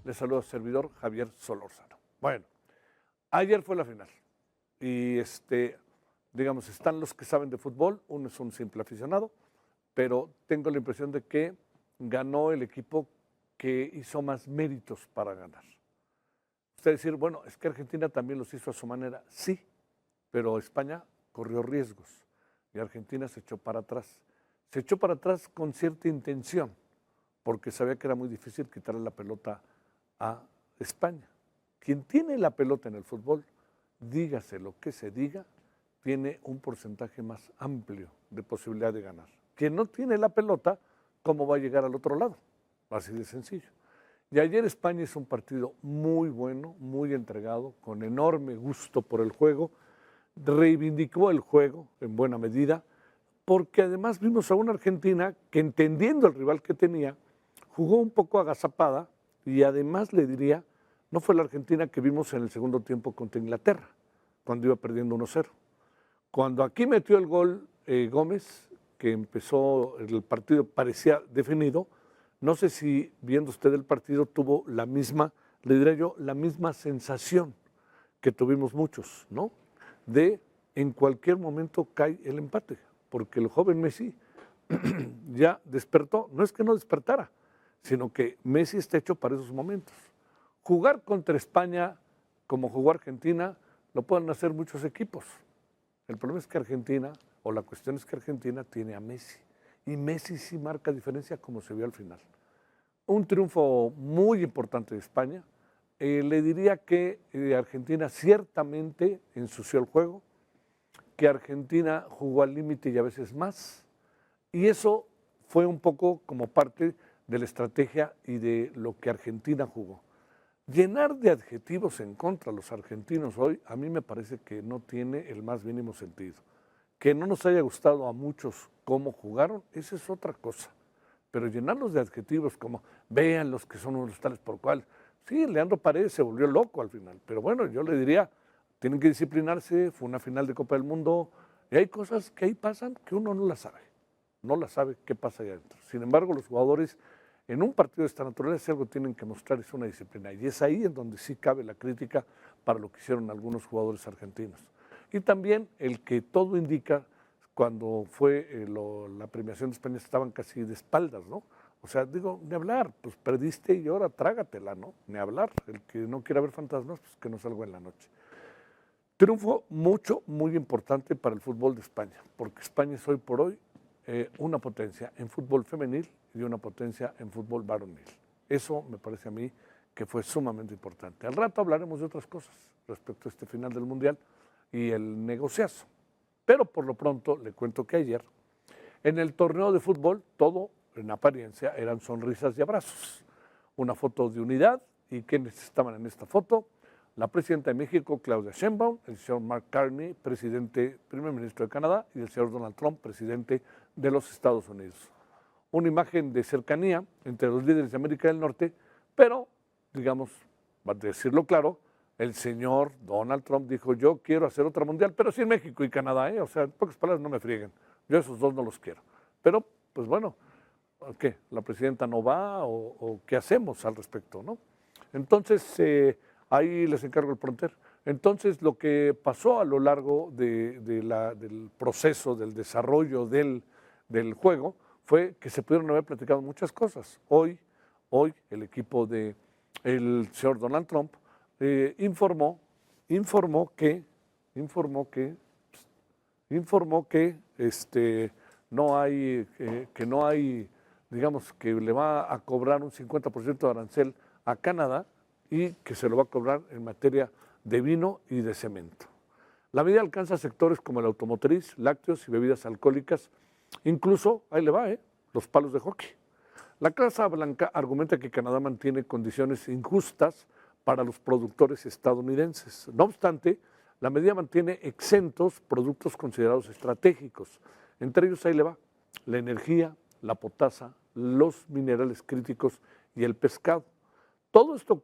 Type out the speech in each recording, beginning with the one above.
Les saluda a su servidor Javier Solórzano. Bueno, ayer fue la final y digamos, están los que saben de fútbol, uno es un simple aficionado, pero tengo la impresión de que ganó el equipo que hizo más méritos para ganar. Usted decir, bueno, es que Argentina también los hizo a su manera, sí, pero España corrió riesgos y Argentina se echó para atrás. Se echó para atrás con cierta intención, porque sabía que era muy difícil quitarle la pelota a España. Quien tiene la pelota en el fútbol, dígase lo que se diga, tiene un porcentaje más amplio de posibilidad de ganar. Quien no tiene la pelota, ¿cómo va a llegar al otro lado? Así de sencillo. Y ayer España hizo un partido muy bueno, muy entregado, con enorme gusto por el juego, reivindicó el juego en buena medida, porque además vimos a una Argentina que, entendiendo el rival que tenía, jugó un poco agazapada y además le diría, no fue la Argentina que vimos en el segundo tiempo contra Inglaterra, cuando iba perdiendo 1-0. Cuando aquí metió el gol Gómez, que empezó el partido, parecía definido, no sé si viendo usted el partido tuvo la misma, le diría yo, la misma sensación que tuvimos muchos, ¿no? De en cualquier momento cae el empate, porque el joven Messi ya despertó, no es que no despertara, sino que Messi está hecho para esos momentos. Jugar contra España como jugó Argentina lo pueden hacer muchos equipos. El problema es que Argentina, o la cuestión es que Argentina tiene a Messi, y Messi sí marca diferencia como se vio al final. Un triunfo muy importante de España. Le diría que Argentina ciertamente ensució el juego, que Argentina jugó al límite y a veces más, y eso fue un poco como parte de la estrategia y de lo que Argentina jugó. Llenar de adjetivos en contra a los argentinos hoy, a mí me parece que no tiene el más mínimo sentido. Que no nos haya gustado a muchos cómo jugaron, esa es otra cosa. Pero llenarlos de adjetivos como, vean los que son unos tales por cual. Sí, Leandro Paredes se volvió loco al final, pero bueno, yo le diría, tienen que disciplinarse, fue una final de Copa del Mundo, y hay cosas que ahí pasan que uno no las sabe, no las sabe qué pasa ahí adentro. Sin embargo, los jugadores en un partido de esta naturaleza algo tienen que mostrar, es una disciplina, y es ahí en donde sí cabe la crítica para lo que hicieron algunos jugadores argentinos. Y también el que todo indica, cuando fue la premiación de España estaban casi de espaldas, ¿no? O sea, digo, ni hablar, pues perdiste y ahora trágatela, ¿no? Ni hablar, el que no quiera ver fantasmas, pues que no salga en la noche. Triunfo muy importante para el fútbol de España, porque España es hoy por hoy una potencia en fútbol femenil y una potencia en fútbol varonil. Eso me parece a mí que fue sumamente importante. Al rato hablaremos de otras cosas respecto a este final del Mundial y el negociazo. Pero por lo pronto le cuento que ayer en el torneo de fútbol todo en apariencia eran sonrisas y abrazos. Una foto de unidad, y quienes estaban en esta foto, la presidenta de México, Claudia Sheinbaum, el señor Mark Carney, primer ministro de Canadá, y el señor Donald Trump, presidente de los Estados Unidos. Una imagen de cercanía entre los líderes de América del Norte, pero, digamos, para decirlo claro, el señor Donald Trump dijo, yo quiero hacer otra mundial, pero sin México y Canadá, o sea, en pocas palabras, no me frieguen, yo esos dos no los quiero. Pero, pues bueno, ¿qué? ¿La presidenta no va o qué hacemos al respecto, no? Entonces, ahí les encargo el pronter. Entonces, lo que pasó a lo largo del proceso, del desarrollo del juego, fue que se pudieron haber platicado muchas cosas. Hoy el equipo del señor Donald Trump informó que no hay, digamos, que le va a cobrar un 50% de arancel a Canadá y que se lo va a cobrar en materia de vino y de cemento. La medida alcanza sectores como el automotriz, lácteos y bebidas alcohólicas, incluso, ahí le va, los palos de hockey. La Casa Blanca argumenta que Canadá mantiene condiciones injustas para los productores estadounidenses. No obstante, la medida mantiene exentos productos considerados estratégicos. Entre ellos, ahí le va, la energía, la potasa, los minerales críticos y el pescado. Todo esto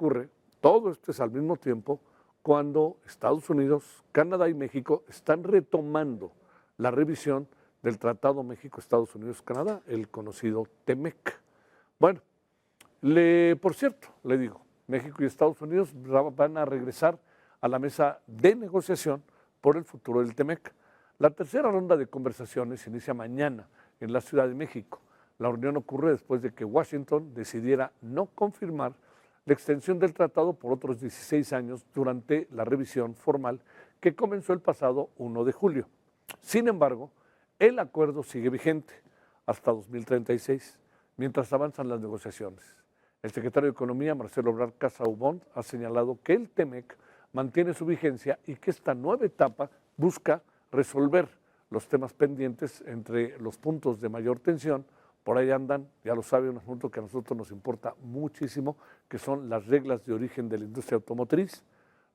es al mismo tiempo cuando Estados Unidos, Canadá y México están retomando la revisión del Tratado México-Estados Unidos-Canadá, el conocido TEMEC. Bueno, por cierto, le digo, México y Estados Unidos van a regresar a la mesa de negociación por el futuro del TEMEC. La tercera ronda de conversaciones inicia mañana en la Ciudad de México. La reunión ocurre después de que Washington decidiera no confirmar la extensión del tratado por otros 16 años durante la revisión formal que comenzó el pasado 1 de julio. Sin embargo, el acuerdo sigue vigente hasta 2036, mientras avanzan las negociaciones. El secretario de Economía, Marcelo Ebrard Casaubon, ha señalado que el TEMEC mantiene su vigencia y que esta nueva etapa busca resolver los temas pendientes entre los puntos de mayor tensión. Por ahí andan, ya lo sabe, un asunto que a nosotros nos importa muchísimo, que son las reglas de origen de la industria automotriz,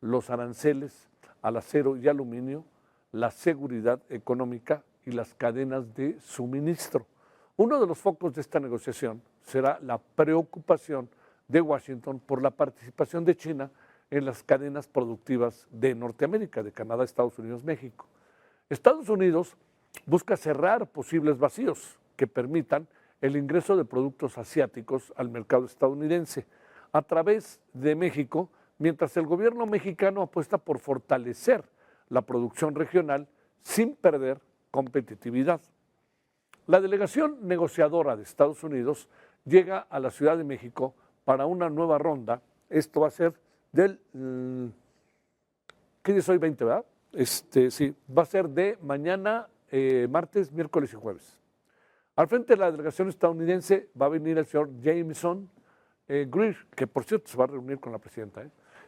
los aranceles al acero y aluminio, la seguridad económica y las cadenas de suministro. Uno de los focos de esta negociación será la preocupación de Washington por la participación de China en las cadenas productivas de Norteamérica, de Canadá, Estados Unidos, México. Estados Unidos busca cerrar posibles vacíos que permitan el ingreso de productos asiáticos al mercado estadounidense a través de México, mientras el gobierno mexicano apuesta por fortalecer la producción regional sin perder competitividad. La delegación negociadora de Estados Unidos llega a la Ciudad de México para una nueva ronda. Esto va a ser del, ¿qué día es hoy? 20, ¿verdad? Sí, va a ser de mañana, martes, miércoles y jueves. Al frente de la delegación estadounidense va a venir el señor Jameson Greer, que por cierto se va a reunir con la presidenta,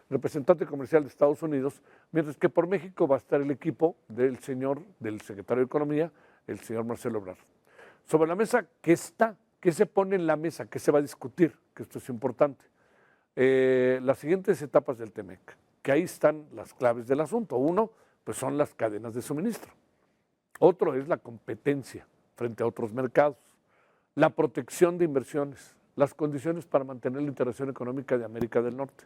representante comercial de Estados Unidos, mientras que por México va a estar el equipo del secretario de Economía, el señor Marcelo Ebrard. Sobre la mesa, ¿qué se pone en la mesa? ¿Qué se va a discutir? Que esto es importante. Las siguientes etapas del TEMEC, que ahí están las claves del asunto. Uno, pues son las cadenas de suministro. Otro es la competencia frente a otros mercados, la protección de inversiones, las condiciones para mantener la integración económica de América del Norte.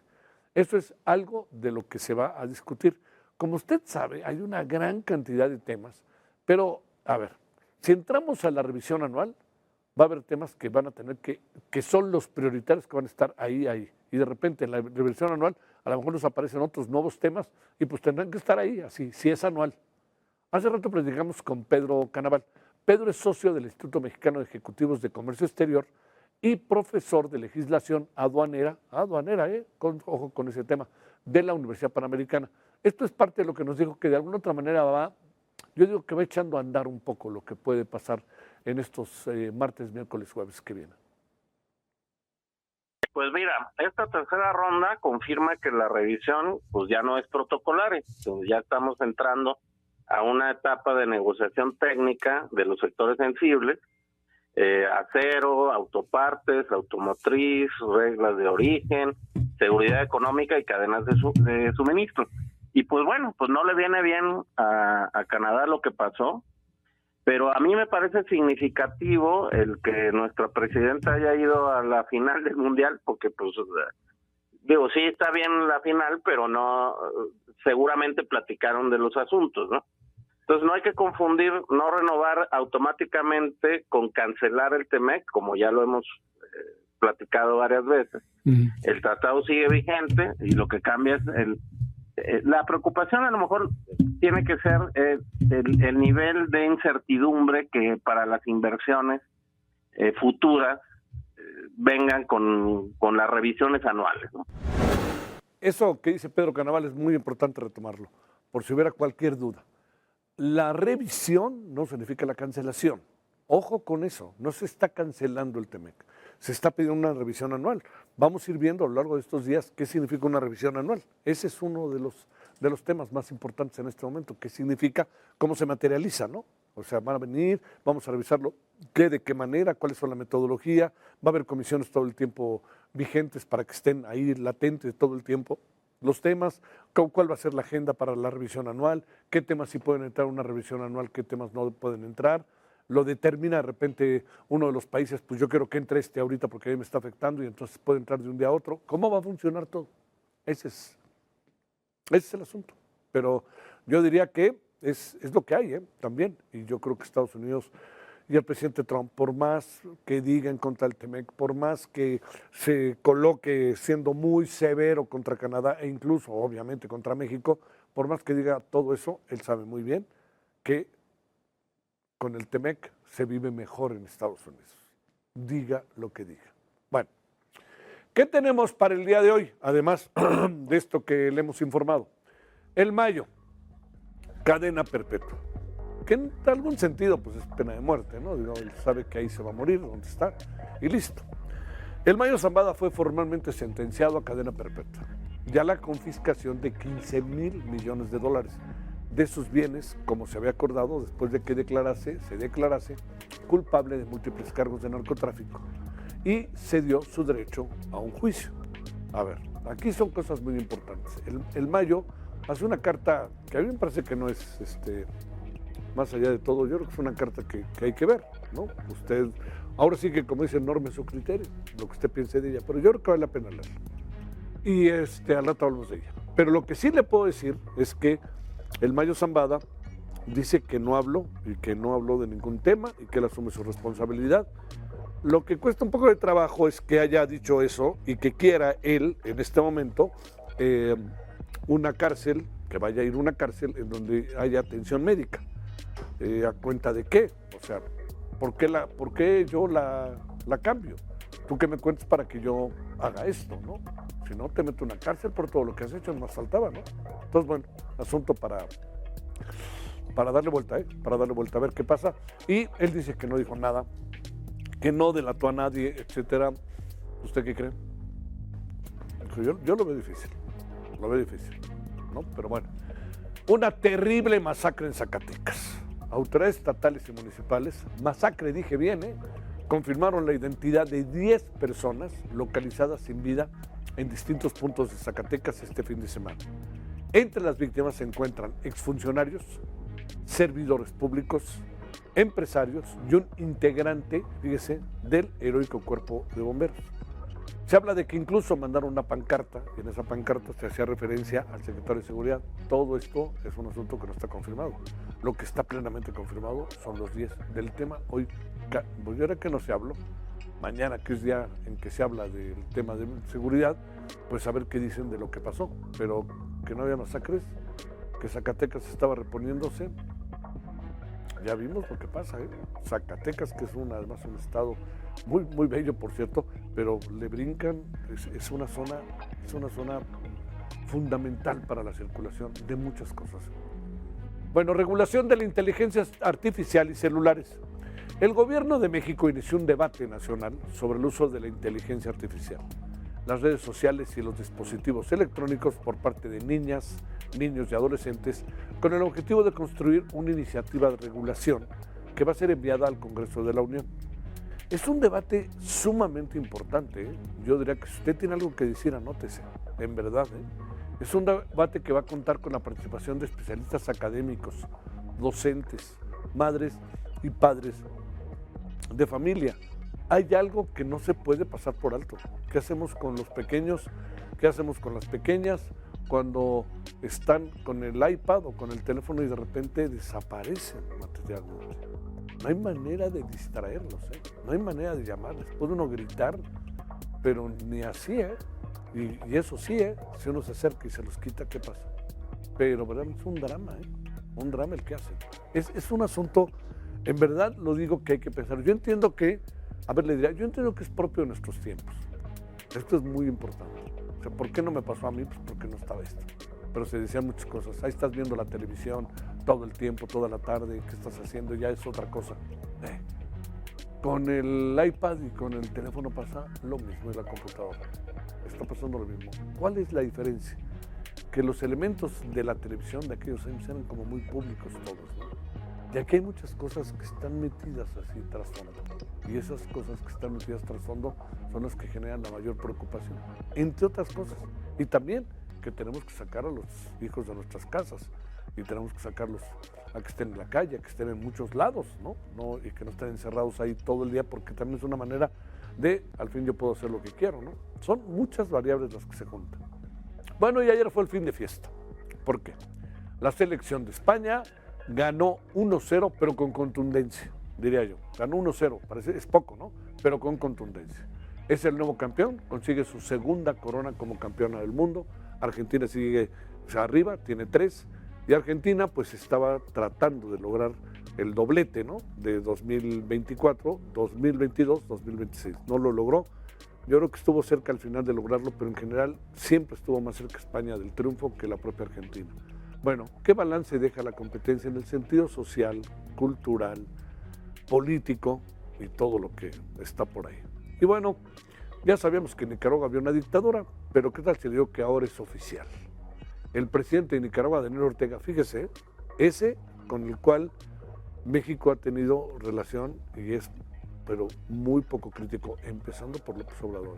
Eso es algo de lo que se va a discutir. Como usted sabe, hay una gran cantidad de temas, pero, a ver, si entramos a la revisión anual, va a haber temas que van a tener que son los prioritarios que van a estar ahí. Y de repente en la revisión anual a lo mejor nos aparecen otros nuevos temas y pues tendrán que estar ahí, así, si es anual. Hace rato platicamos con Pedro Canaval. Pedro es socio del Instituto Mexicano de Ejecutivos de Comercio Exterior y profesor de legislación aduanera, ojo con ese tema, de la Universidad Panamericana. Esto es parte de lo que nos dijo que de alguna otra manera yo digo que va echando a andar un poco lo que puede pasar en estos martes, miércoles, jueves que vienen. Pues mira, esta tercera ronda confirma que la revisión pues ya no es protocolaria, ya estamos entrando a una etapa de negociación técnica de los sectores sensibles, acero, autopartes, automotriz, reglas de origen, seguridad económica y cadenas de suministro. Y pues bueno, pues no le viene bien a Canadá lo que pasó, pero a mí me parece significativo el que nuestra presidenta haya ido a la final del Mundial, porque pues digo, sí está bien la final, pero no, seguramente platicaron de los asuntos, ¿no? Entonces no hay que confundir, no renovar automáticamente con cancelar el TEMEC, como ya lo hemos platicado varias veces. El tratado sigue vigente y lo que cambia es la preocupación a lo mejor tiene que ser el nivel de incertidumbre que para las inversiones futuras vengan con las revisiones anuales, ¿no? Eso que dice Pedro Canaval es muy importante retomarlo, por si hubiera cualquier duda. La revisión no significa la cancelación. Ojo con eso, no se está cancelando el TEMEC, se está pidiendo una revisión anual. Vamos a ir viendo a lo largo de estos días qué significa una revisión anual. Ese es uno de los temas más importantes en este momento, qué significa, cómo se materializa, ¿no? O sea, van a venir, vamos a revisarlo, de qué manera, cuáles son la metodología, va a haber comisiones todo el tiempo vigentes para que estén ahí latentes todo el tiempo. Los temas, cuál va a ser la agenda para la revisión anual, qué temas sí pueden entrar en una revisión anual, qué temas no pueden entrar. Lo determina de repente uno de los países, pues yo quiero que entre ahorita porque a mí me está afectando y entonces puede entrar de un día a otro. ¿Cómo va a funcionar todo? Ese es el asunto. Pero yo diría que es lo que hay también. Y yo creo que Estados Unidos Y el presidente Trump, por más que diga en contra del TEMEC, por más que se coloque siendo muy severo contra Canadá e incluso, obviamente, contra México, por más que diga todo eso, él sabe muy bien que con el TEMEC se vive mejor en Estados Unidos. Diga lo que diga. Bueno, ¿qué tenemos para el día de hoy? Además de esto que le hemos informado. El Mayo, cadena perpetua. Que en algún sentido pues es pena de muerte, ¿no? Digo, él sabe que ahí se va a morir, donde está, y listo. El Mayo Zambada fue formalmente sentenciado a cadena perpetua y a la confiscación de 15 mil millones de dólares de sus bienes, como se había acordado después de que se declarase culpable de múltiples cargos de narcotráfico y se dio su derecho a un juicio. A ver, aquí son cosas muy importantes. El Mayo hace una carta que a mí me parece que no es más allá de todo, yo creo que es una carta que hay que ver, ¿no? Usted, ahora sí que como dice, norme su criterio, lo que usted piense de ella, pero yo creo que vale la pena leerla. Y al rato hablamos de ella. Pero lo que sí le puedo decir es que el Mayo Zambada dice que no habló y que no habló de ningún tema y que él asume su responsabilidad. Lo que cuesta un poco de trabajo es que haya dicho eso y que quiera él, en este momento, una cárcel, que vaya a ir a una cárcel en donde haya atención médica. ¿A cuenta de qué? O sea, ¿por qué yo la cambio? ¿Tú qué me cuentas para que yo haga esto, no? Si no, te meto en una cárcel por todo lo que has hecho, más faltaba, ¿no? Entonces, bueno, asunto para darle vuelta, para darle vuelta a ver qué pasa. Y él dice que no dijo nada, que no delató a nadie, etcétera. ¿Usted qué cree? Yo lo veo difícil, ¿no? Pero bueno, una terrible masacre en Zacatecas. Autoridades estatales y municipales, masacre dije bien, confirmaron la identidad de 10 personas localizadas sin vida en distintos puntos de Zacatecas este fin de semana. Entre las víctimas se encuentran exfuncionarios, servidores públicos, empresarios y un integrante, fíjese, del heroico cuerpo de bomberos. Se habla de que incluso mandaron una pancarta, y en esa pancarta se hacía referencia al secretario de Seguridad. Todo esto es un asunto que no está confirmado. Lo que está plenamente confirmado son los 10 del tema. Hoy, pues ahora que no se habló, mañana que es día en que se habla del tema de seguridad, pues a ver qué dicen de lo que pasó. Pero que no había masacres, que Zacatecas estaba reponiéndose. Ya vimos lo que pasa, Zacatecas, que es además un estado muy, muy bello, por cierto, pero le brincan, es una zona fundamental para la circulación de muchas cosas. Bueno, regulación de la inteligencia artificial y celulares. El gobierno de México inició un debate nacional sobre el uso de la inteligencia artificial, las redes sociales y los dispositivos electrónicos por parte de niñas, niños y adolescentes, con el objetivo de construir una iniciativa de regulación que va a ser enviada al Congreso de la Unión. Es un debate sumamente importante, Yo diría que si usted tiene algo que decir, anótese, en verdad. Es un debate que va a contar con la participación de especialistas académicos, docentes, madres y padres de familia. Hay algo que no se puede pasar por alto. ¿Qué hacemos con los pequeños? ¿Qué hacemos con las pequeñas cuando están con el iPad o con el teléfono y de repente desaparecen materialmente? No hay manera de distraerlos, no hay manera de llamarles. Puede uno gritar, pero ni así, y eso sí, si uno se acerca y se los quita, ¿qué pasa? Pero ¿verdad? Es un drama el que hacen. Es un asunto, en verdad lo digo, que hay que pensar. Yo entiendo que, yo entiendo que es propio de nuestros tiempos. Esto es muy importante. O sea, ¿por qué no me pasó a mí? Pues porque no estaba esto. Pero se decían muchas cosas. Ahí estás viendo la televisión todo el tiempo, toda la tarde, ¿qué estás haciendo? Ya es otra cosa. Con el iPad y con el teléfono pasa lo mismo en la computadora. Está pasando lo mismo. ¿Cuál es la diferencia? Que los elementos de la televisión de aquellos años eran como muy públicos todos, ¿no? Y aquí hay muchas cosas que están metidas así trasfondo. Y esas cosas que están metidas trasfondo son las que generan la mayor preocupación, entre otras cosas. Y también que tenemos que sacar a los hijos de nuestras casas y tenemos que sacarlos a que estén en la calle, a que estén en muchos lados, ¿no? Y que no estén encerrados ahí todo el día, porque también es una manera de, al fin yo puedo hacer lo que quiero, ¿no? Son muchas variables las que se juntan. Bueno, y ayer fue el fin de fiesta. ¿Por qué? La selección de España ganó 1-0, pero con contundencia. diría yo. Ganó 1-0, parece, es poco, ¿no? Pero con contundencia. Es el nuevo campeón, consigue su segunda corona como campeona del mundo. Argentina sigue arriba, tiene 3. Y Argentina pues estaba tratando de lograr el doblete, ¿no? De 2024, 2022, 2026. No lo logró. Yo creo que estuvo cerca al final de lograrlo, pero en general siempre estuvo más cerca España del triunfo que la propia Argentina. Bueno, ¿qué balance deja la competencia en el sentido social, cultural, político y todo lo que está por ahí? Y bueno, ya sabíamos que en Nicaragua había una dictadura, pero ¿qué tal se dio que ahora es oficial? El presidente de Nicaragua, Daniel Ortega, fíjese, ese con el cual México ha tenido relación y es, pero muy poco crítico, empezando por López Obrador.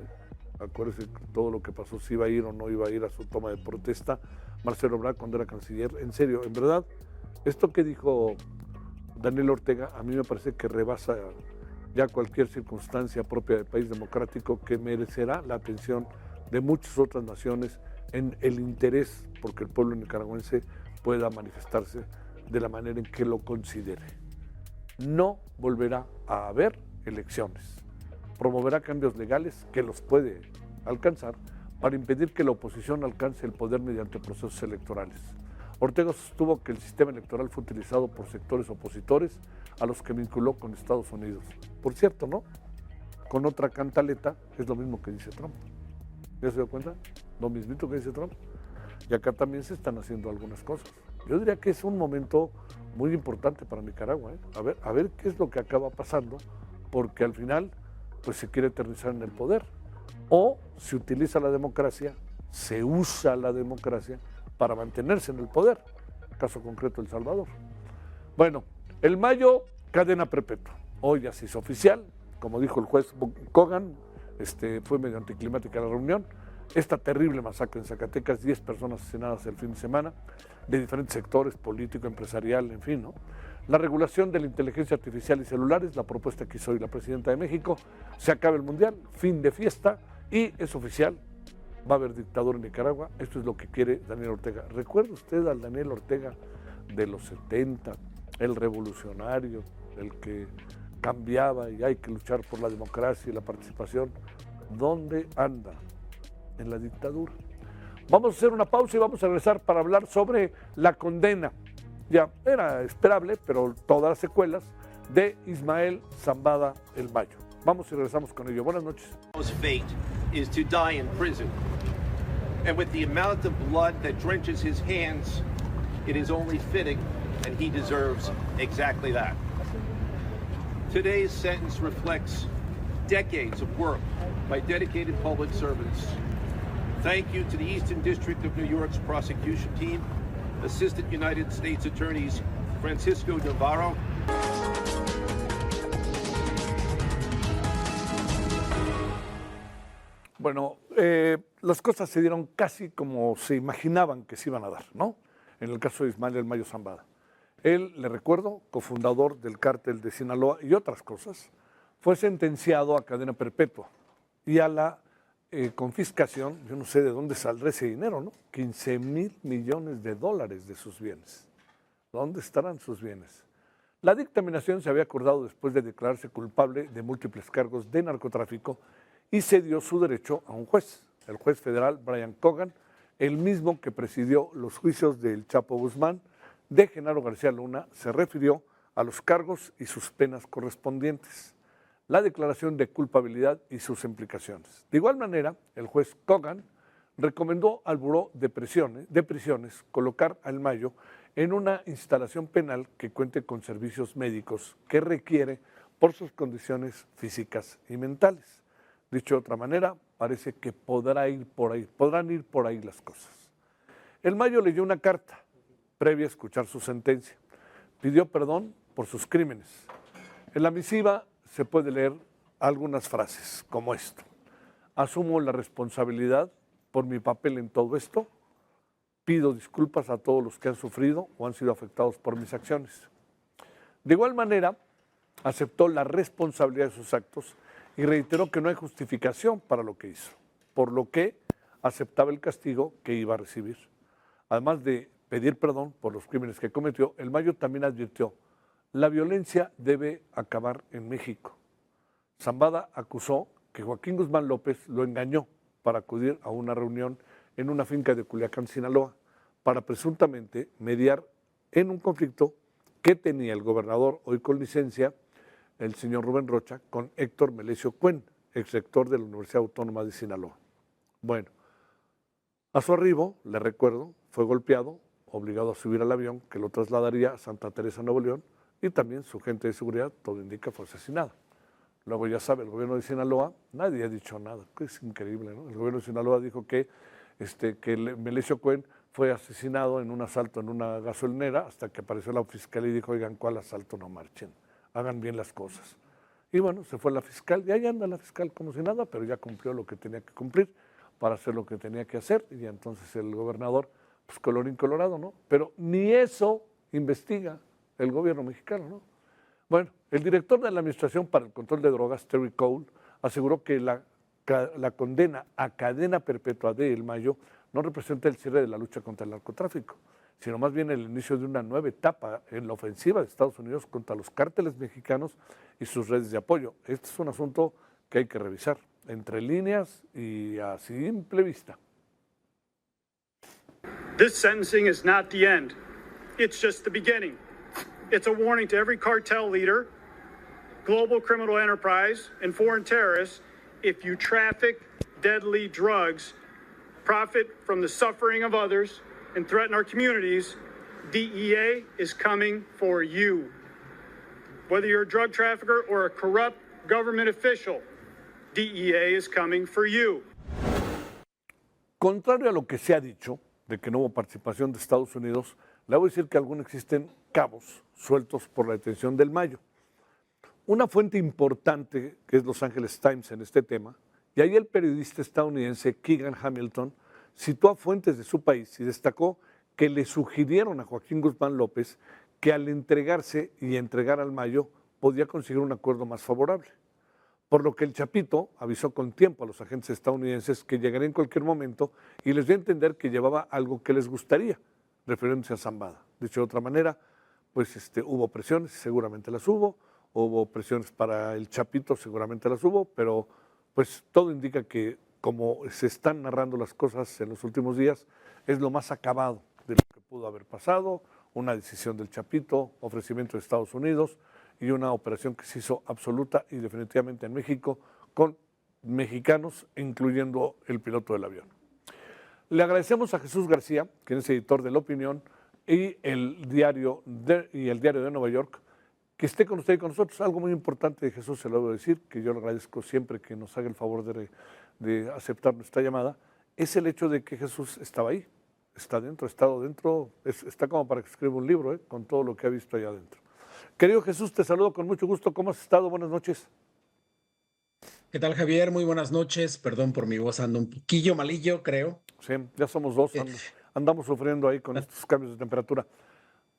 Acuérdese todo lo que pasó, si iba a ir o no iba a ir a su toma de protesta Marcelo Ebrard cuando era canciller. En serio, en verdad, esto que dijo Daniel Ortega a mí me parece que rebasa ya cualquier circunstancia propia del país democrático, que merecerá la atención de muchas otras naciones en el interés porque el pueblo nicaragüense pueda manifestarse de la manera en que lo considere. No volverá a haber elecciones. Promoverá cambios legales que los puede alcanzar para impedir que la oposición alcance el poder mediante procesos electorales. Ortega sostuvo que el sistema electoral fue utilizado por sectores opositores a los que vinculó con Estados Unidos. Por cierto, ¿no? Con otra cantaleta es lo mismo que dice Trump. ¿Ya se dio cuenta? Lo mismito que dice Trump. Y acá también se están haciendo algunas cosas. Yo diría que es un momento muy importante para Nicaragua, ¿eh? A ver qué es lo que acaba pasando, porque al final pues se quiere eternizar en el poder. O se utiliza la democracia, se usa la democracia para mantenerse en el poder. Caso concreto El Salvador. Bueno, el Mayo, cadena perpetua. Hoy ya se hizo oficial, como dijo el juez Kogan, fue medio anticlimática la reunión. Esta terrible masacre en Zacatecas, 10 personas asesinadas el fin de semana, de diferentes sectores, político, empresarial, en fin, ¿no? La regulación de la inteligencia artificial y celulares, la propuesta que hizo hoy la presidenta de México, se acaba el Mundial, fin de fiesta, y es oficial, va a haber dictadura en Nicaragua, esto es lo que quiere Daniel Ortega. ¿Recuerda usted al Daniel Ortega de los 70, el revolucionario, el que cambiaba y hay que luchar por la democracia y la participación? ¿Dónde anda? En la dictadura. Vamos a hacer una pausa y vamos a regresar para hablar sobre la condena. Ya era esperable, pero todas las secuelas de Ismael Zambada el Mayo. Vamos y regresamos con ello. Buenas noches. His fate is to die in prison. And with the amount of blood that drenches his hands, it is only fitting and he deserves exactly that. Today's sentence reflects decades of work by dedicated public servants. Thank you to the Eastern District of New York's prosecution team, Assistant United States Attorneys Francisco Navarro. Bueno, las cosas se dieron casi como se imaginaban que se iban a dar, ¿no? En el caso de Ismael el Mayo Zambada. Él, le recuerdo, cofundador del cártel de Sinaloa y otras cosas, fue sentenciado a cadena perpetua y a la confiscación, yo no sé de dónde saldrá ese dinero, ¿no? 15,000 millones de dólares de sus bienes. ¿Dónde estarán sus bienes? La dictaminación se había acordado después de declararse culpable de múltiples cargos de narcotráfico y se dio su derecho a un juez, el juez federal Brian Kogan, el mismo que presidió los juicios del Chapo Guzmán. De Genaro García Luna se refirió a los cargos y sus penas correspondientes, la declaración de culpabilidad y sus implicaciones. De igual manera, el juez Kogan recomendó al Buró de Prisiones colocar al Mayo en una instalación penal que cuente con servicios médicos que requiere por sus condiciones físicas y mentales. Dicho de otra manera, parece que podrán ir por ahí las cosas. El Mayo leyó una carta previa a escuchar su sentencia. Pidió perdón por sus crímenes. En la misiva se puede leer algunas frases como esto: asumo la responsabilidad por mi papel en todo esto, pido disculpas a todos los que han sufrido o han sido afectados por mis acciones. De igual manera, aceptó la responsabilidad de sus actos y reiteró que no hay justificación para lo que hizo, por lo que aceptaba el castigo que iba a recibir. Además de pedir perdón por los crímenes que cometió, el Mayo también advirtió: La violencia debe acabar en México. Zambada acusó que Joaquín Guzmán López lo engañó para acudir a una reunión en una finca de Culiacán, Sinaloa, para presuntamente mediar en un conflicto que tenía el gobernador, hoy con licencia, el señor Rubén Rocha, con Héctor Melesio Cuen, exrector de la Universidad Autónoma de Sinaloa. Bueno, a su arribo, le recuerdo, fue golpeado, obligado a subir al avión que lo trasladaría a Santa Teresa, Nuevo León, y también su gente de seguridad, todo indica, fue asesinado. Luego ya sabe, el gobierno de Sinaloa, nadie ha dicho nada, que es increíble, ¿no? El gobierno de Sinaloa dijo que Melesio Cuen fue asesinado en un asalto en una gasolinera, hasta que apareció la fiscal y dijo, oigan, ¿cuál asalto? No marchen, hagan bien las cosas. Y bueno, se fue la fiscal, y ahí anda la fiscal como si nada, pero ya cumplió lo que tenía que cumplir para hacer lo que tenía que hacer, y entonces el gobernador, pues colorín colorado, ¿no? Pero ni eso investiga el gobierno mexicano, ¿no? Bueno, el director de la Administración para el Control de Drogas, Terry Cole, aseguró que la condena a cadena perpetua de El Mayo no representa el cierre de la lucha contra el narcotráfico, sino más bien el inicio de una nueva etapa en la ofensiva de Estados Unidos contra los cárteles mexicanos y sus redes de apoyo. Este es un asunto que hay que revisar, entre líneas y a simple vista. This sentencing is not the end. It's just the beginning. It's a warning to every cartel leader, global criminal enterprise, and foreign terrorists. If you traffic deadly drugs, profit from the suffering of others, and threaten our communities, DEA is coming for you. Whether you're a drug trafficker or a corrupt government official, DEA is coming for you. Contrario a lo que se ha dicho, de que no hubo participación de Estados Unidos, le voy a decir que aún existen cabos sueltos por la detención del Mayo. Una fuente importante, que es Los Angeles Times en este tema, y ahí el periodista estadounidense Keegan Hamilton citó a fuentes de su país y destacó que le sugirieron a Joaquín Guzmán López que al entregarse y entregar al Mayo podía conseguir un acuerdo más favorable. Por lo que el Chapito avisó con tiempo a los agentes estadounidenses que llegaría en cualquier momento y les dio a entender que llevaba algo que les gustaría, refiriéndose a Zambada. Dicho de otra manera, pues hubo presiones, seguramente las hubo presiones para el Chapito, seguramente las hubo, pero pues todo indica que como se están narrando las cosas en los últimos días, es lo más acabado de lo que pudo haber pasado, una decisión del Chapito, ofrecimiento de Estados Unidos y una operación que se hizo absoluta y definitivamente en México con mexicanos, incluyendo el piloto del avión. Le agradecemos a Jesús García, quien es editor de La Opinión y el diario de Nueva York, que esté con usted y con nosotros. Algo muy importante de Jesús, se lo debo decir, que yo le agradezco siempre que nos haga el favor de aceptar nuestra llamada, es el hecho de que Jesús estaba ahí, está dentro, ha estado dentro, está como para que escriba un libro, con todo lo que ha visto allá adentro. Querido Jesús, te saludo con mucho gusto. ¿Cómo has estado? Buenas noches. ¿Qué tal, Javier? Muy buenas noches. Perdón por mi voz, ando un poquillo malillo, creo. Sí, ya somos dos, andamos sufriendo ahí con estos cambios de temperatura.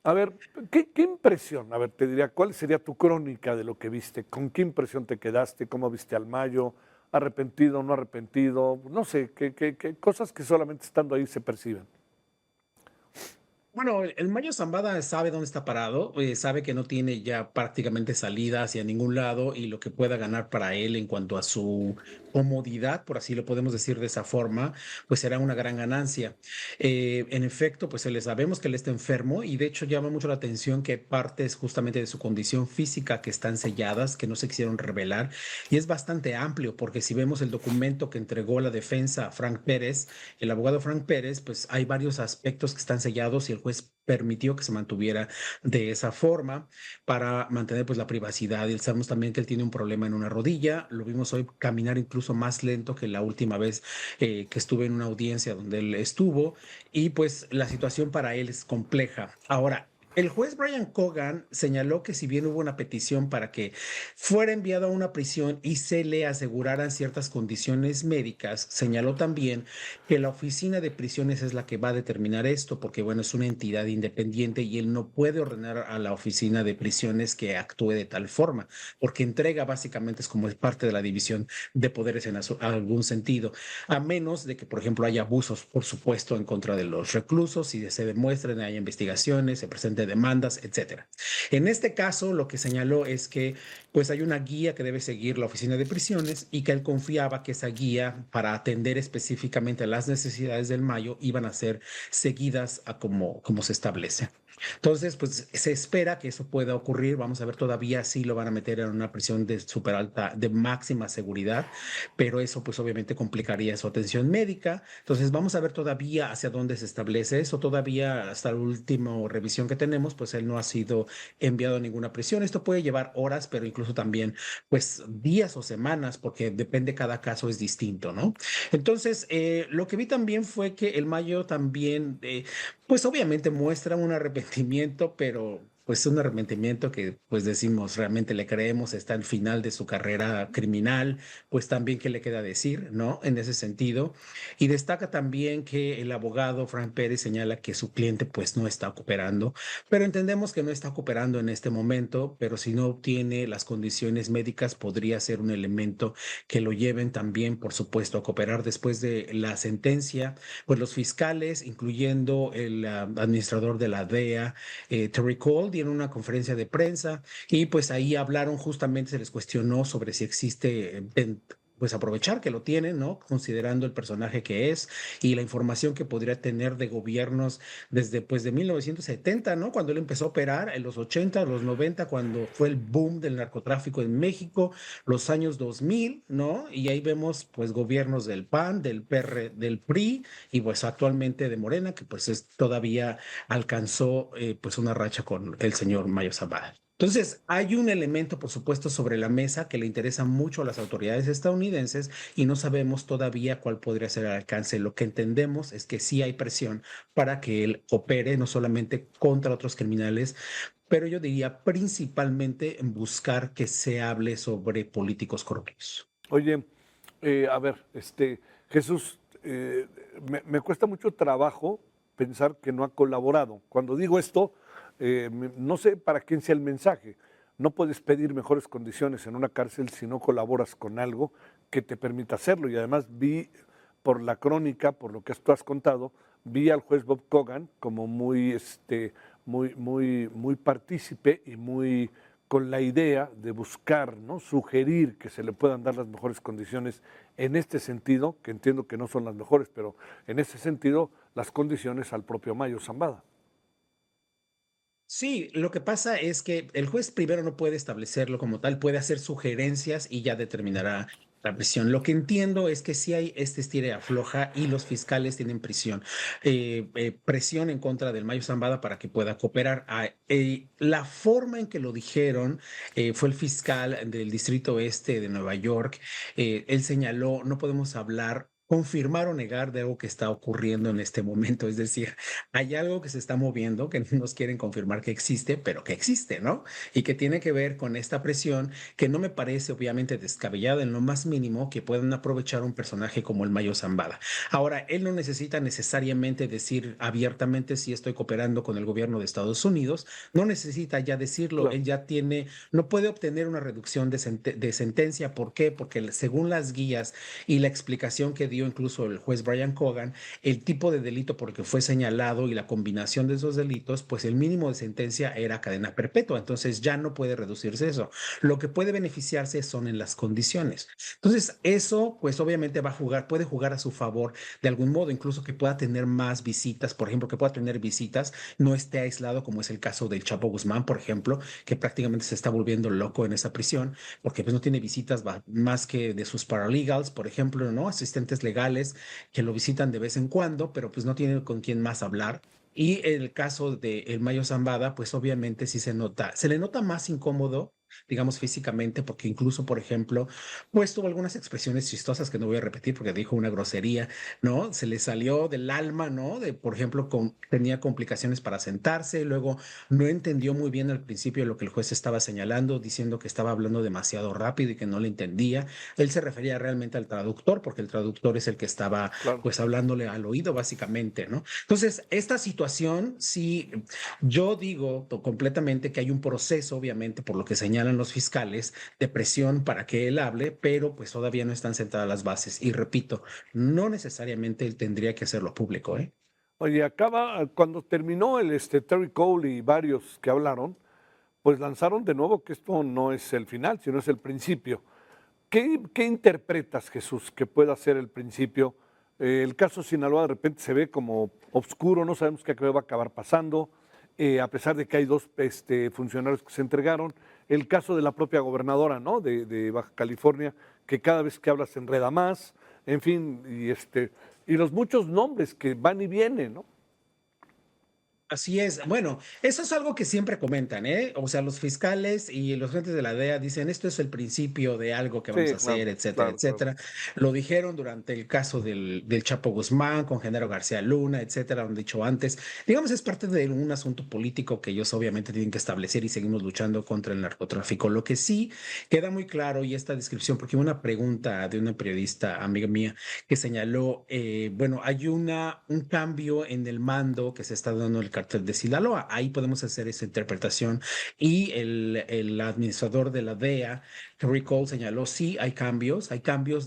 A ver, ¿qué impresión? A ver, te diría, ¿cuál sería tu crónica de lo que viste? ¿Con qué impresión te quedaste? ¿Cómo viste al Mayo? ¿Arrepentido, no arrepentido? No sé, ¿qué cosas que solamente estando ahí se perciben? Bueno, el Mayo Zambada sabe dónde está parado, sabe que no tiene ya prácticamente salida hacia ningún lado y lo que pueda ganar para él en cuanto a su comodidad, por así lo podemos decir de esa forma, pues será una gran ganancia. En efecto, pues le sabemos que él está enfermo y de hecho llama mucho la atención que partes justamente de su condición física que están selladas, que no se quisieron revelar y es bastante amplio porque si vemos el documento que entregó la defensa a Frank Pérez, el abogado Frank Pérez, pues hay varios aspectos que están sellados y el juez permitió que se mantuviera de esa forma para mantener pues la privacidad. Y sabemos también que él tiene un problema en una rodilla, lo vimos hoy caminar incluso más lento que la última vez que estuve en una audiencia donde él estuvo y pues la situación para él es compleja. Ahora, el juez Brian Cogan señaló que si bien hubo una petición para que fuera enviado a una prisión y se le aseguraran ciertas condiciones médicas, señaló también que la oficina de prisiones es la que va a determinar esto, porque bueno, es una entidad independiente y él no puede ordenar a la oficina de prisiones que actúe de tal forma, porque entrega básicamente es como parte de la división de poderes en algún sentido, a menos de que, por ejemplo, haya abusos, por supuesto, en contra de los reclusos y se demuestren, haya investigaciones, se presenten de demandas, etcétera. En este caso, lo que señaló es que pues hay una guía que debe seguir la Oficina de Prisiones y que él confiaba que esa guía para atender específicamente las necesidades del Mayo iban a ser seguidas a como se establece. Entonces, pues se espera que eso pueda ocurrir. Vamos a ver todavía si lo van a meter en una prisión de súper alta, de máxima seguridad, pero eso pues obviamente complicaría su atención médica. Entonces, vamos a ver todavía hacia dónde se establece eso. Todavía hasta la última revisión que tenemos, pues él no ha sido enviado a ninguna prisión. Esto puede llevar horas, pero incluso también pues días o semanas, porque depende, cada caso es distinto, ¿no? Entonces, lo que vi también fue que el Mayo también pues obviamente muestra un arrepentimiento, pero pues un arrepentimiento que pues decimos, realmente le creemos, está al final de su carrera criminal, pues también qué le queda decir, ¿no? En ese sentido. Y destaca también que el abogado Frank Pérez señala que su cliente pues no está cooperando, pero entendemos que no está cooperando en este momento, pero si no obtiene las condiciones médicas podría ser un elemento que lo lleven también, por supuesto, a cooperar después de la sentencia. Pues los fiscales, incluyendo el administrador de la DEA, Terry Cole, dieron una conferencia de prensa y pues ahí hablaron, justamente se les cuestionó sobre si existe pues aprovechar que lo tienen, ¿no? Considerando el personaje que es y la información que podría tener de gobiernos desde pues de 1970, ¿no? Cuando él empezó a operar, en los 80, los 90, cuando fue el boom del narcotráfico en México, los años 2000, ¿no? Y ahí vemos pues gobiernos del PAN, del PR, del PRI y pues actualmente de Morena, que pues todavía alcanzó pues una racha con el señor Mayo Zambada. Entonces, hay un elemento, por supuesto, sobre la mesa que le interesa mucho a las autoridades estadounidenses y no sabemos todavía cuál podría ser el alcance. Lo que entendemos es que sí hay presión para que él opere no solamente contra otros criminales, pero yo diría principalmente en buscar que se hable sobre políticos corruptos. Oye, a ver, Jesús, me cuesta mucho trabajo pensar que no ha colaborado. Cuando digo esto, no sé para quién sea el mensaje. No puedes pedir mejores condiciones en una cárcel si no colaboras con algo que te permita hacerlo. Y además vi por la crónica, por lo que tú has contado, vi al juez Bob Cogan como muy partícipe y muy con la idea de buscar, ¿no? Sugerir que se le puedan dar las mejores condiciones en este sentido, que entiendo que no son las mejores, pero en ese sentido, las condiciones al propio Mayo Zambada. Sí, lo que pasa es que el juez primero no puede establecerlo como tal, puede hacer sugerencias y ya determinará la prisión. Lo que entiendo es que sí hay este estira y afloja y los fiscales tienen presión en contra del Mayo Zambada para que pueda cooperar. La forma en que lo dijeron fue el fiscal del Distrito Este de Nueva York. Él señaló, no podemos hablar, confirmar o negar de algo que está ocurriendo en este momento. Es decir, hay algo que se está moviendo que no nos quieren confirmar que existe, pero que existe, ¿no? Y que tiene que ver con esta presión que no me parece obviamente descabellada en lo más mínimo que puedan aprovechar un personaje como el Mayo Zambada. Ahora, él no necesita necesariamente decir abiertamente si estoy cooperando con el gobierno de Estados Unidos, no necesita ya decirlo, Claro. él ya tiene, no puede obtener una reducción de sentencia. ¿Por qué? Porque según las guías y la explicación que dio incluso el juez Brian Cogan, el tipo de delito por el que fue señalado y la combinación de esos delitos, pues el mínimo de sentencia era cadena perpetua, entonces ya no puede reducirse eso. Lo que puede beneficiarse son en las condiciones. Entonces eso, pues obviamente va a jugar, puede jugar a su favor de algún modo, incluso que pueda tener más visitas, por ejemplo, que pueda tener visitas, no esté aislado como es el caso del Chapo Guzmán, por ejemplo, que prácticamente se está volviendo loco en esa prisión, porque pues no tiene visitas más que de sus paralegals, por ejemplo, ¿no? Asistentes legales que lo visitan de vez en cuando, pero pues no tienen con quién más hablar. Y en el caso de el Mayo Zambada, pues obviamente sí se le nota más incómodo, digamos físicamente, porque incluso, por ejemplo, pues tuvo algunas expresiones chistosas que no voy a repetir porque dijo una grosería, ¿no? Se le salió del alma, ¿no? De, por ejemplo, tenía complicaciones para sentarse, luego no entendió muy bien al principio lo que el juez estaba señalando, diciendo que estaba hablando demasiado rápido y que no le entendía. Él se refería realmente al traductor, porque el traductor es el que estaba, Claro. pues, hablándole al oído, básicamente, ¿no? Entonces, esta situación, sí, yo digo completamente que hay un proceso, obviamente, por lo que señalan los fiscales, de presión para que él hable, pero pues todavía no están sentadas las bases. Y repito, no necesariamente él tendría que hacerlo público, ¿eh? Oye, cuando terminó el Terry Cole y varios que hablaron, pues lanzaron de nuevo que esto no es el final, sino es el principio. ¿Qué interpretas, Jesús, que pueda ser el principio? El caso Sinaloa de repente se ve como oscuro, no sabemos qué va a acabar pasando, a pesar de que hay dos funcionarios que se entregaron. El caso de la propia gobernadora, ¿no? de Baja California, que cada vez que habla se enreda más, en fin, y los muchos nombres que van y vienen, ¿no? Así es. Bueno, eso es algo que siempre comentan, ¿eh? O sea, los fiscales y los agentes de la DEA dicen, esto es el principio de algo que vamos Sí, a hacer, claro, etcétera, claro, claro. etcétera. Lo dijeron durante el caso del Chapo Guzmán, con Genaro García Luna, etcétera, lo han dicho antes. Digamos, es parte de un asunto político que ellos obviamente tienen que establecer y seguimos luchando contra el narcotráfico. Lo que sí queda muy claro, y esta descripción, porque hubo una pregunta de una periodista amiga mía que señaló, bueno, hay un cambio en el mando que se está dando en el cartel de Sinaloa. Ahí podemos hacer esa interpretación. Y el administrador de la DEA, Terry Cole, señaló, sí, hay cambios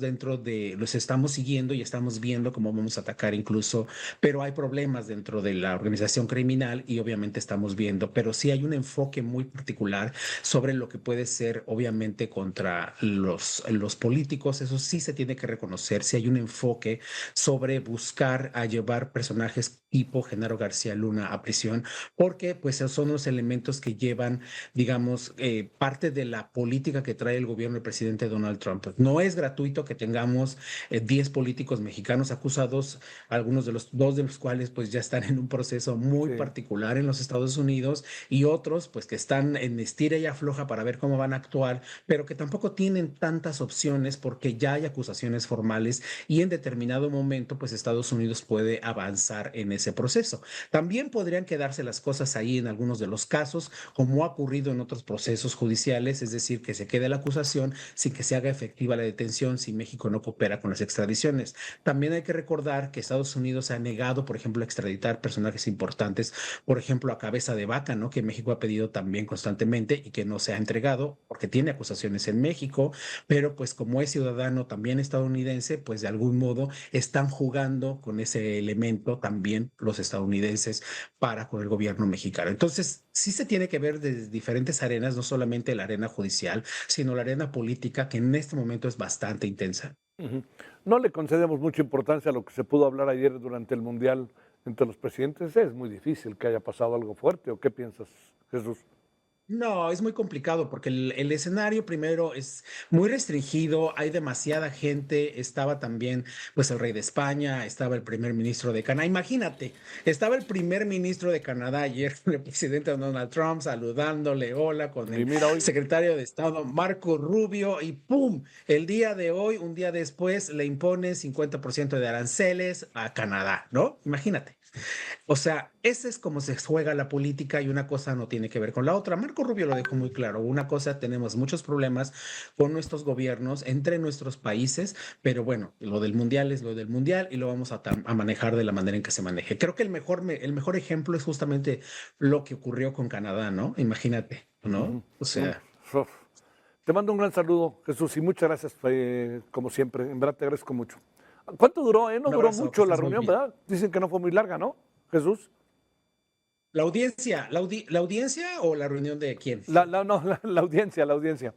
dentro de, los estamos siguiendo y estamos viendo cómo vamos a atacar incluso, pero hay problemas dentro de la organización criminal y obviamente estamos viendo, pero sí hay un enfoque muy particular sobre lo que puede ser obviamente contra los políticos. Eso sí se tiene que reconocer, si hay un enfoque sobre buscar a llevar personajes tipo Genaro García Luna a prisión, porque pues son los elementos que llevan, digamos, parte de la política que trae el gobierno del presidente Donald Trump. No es gratuito que tengamos 10 políticos mexicanos acusados, algunos de dos de los cuales pues ya están en un proceso muy Sí. particular en los Estados Unidos y otros pues que están en estira y afloja para ver cómo van a actuar, pero que tampoco tienen tantas opciones porque ya hay acusaciones formales y en determinado momento pues Estados Unidos puede avanzar en ese proceso. También podrían quedarse las cosas ahí en algunos de los casos, como ha ocurrido en otros procesos judiciales, es decir, que se quede la acusación sin que se haga efectiva la detención si México no coopera con las extradiciones. También hay que recordar que Estados Unidos ha negado, por ejemplo, extraditar personajes importantes, por ejemplo, a Cabeza de Vaca, ¿no? Que México ha pedido también constantemente y que no se ha entregado porque tiene acusaciones en México, pero pues como es ciudadano también estadounidense, pues de algún modo están jugando con ese elemento también los estadounidenses para con el gobierno mexicano. Entonces, sí se tiene que ver desde diferentes arenas, no solamente la arena judicial, sino la arena política, que en este momento es bastante intensa. Ujú. No le concedemos mucha importancia a lo que se pudo hablar ayer durante el Mundial entre los presidentes. Es muy difícil que haya pasado algo fuerte. ¿O qué piensas, Jesús? No, es muy complicado porque el escenario primero es muy restringido, hay demasiada gente, estaba también pues el rey de España, estaba el primer ministro de Canadá, imagínate, estaba el primer ministro de Canadá ayer con el presidente Donald Trump saludándole, hola, con Y el mira hoy, secretario de Estado Marco Rubio y ¡pum! El día de hoy, un día después, le imponen 50% de aranceles a Canadá, ¿no? Imagínate. O sea, ese es como se juega la política y una cosa no tiene que ver con la otra. Marco Rubio lo dejó muy claro. Una cosa, tenemos muchos problemas con nuestros gobiernos entre nuestros países, pero bueno, lo del mundial es lo del mundial y lo vamos a manejar de la manera en que se maneje. Creo que el mejor ejemplo es justamente lo que ocurrió con Canadá, ¿no? Imagínate, ¿no? O no, sea, uf. Te mando un gran saludo, Jesús, y muchas gracias, como siempre. En verdad te agradezco mucho. ¿Cuánto duró? No un duró abrazo, que mucho la estés muy reunión, bien. ¿verdad? Dicen que no fue muy larga, ¿no, Jesús? La audiencia, la audiencia o la reunión de quién? No, la audiencia, la audiencia.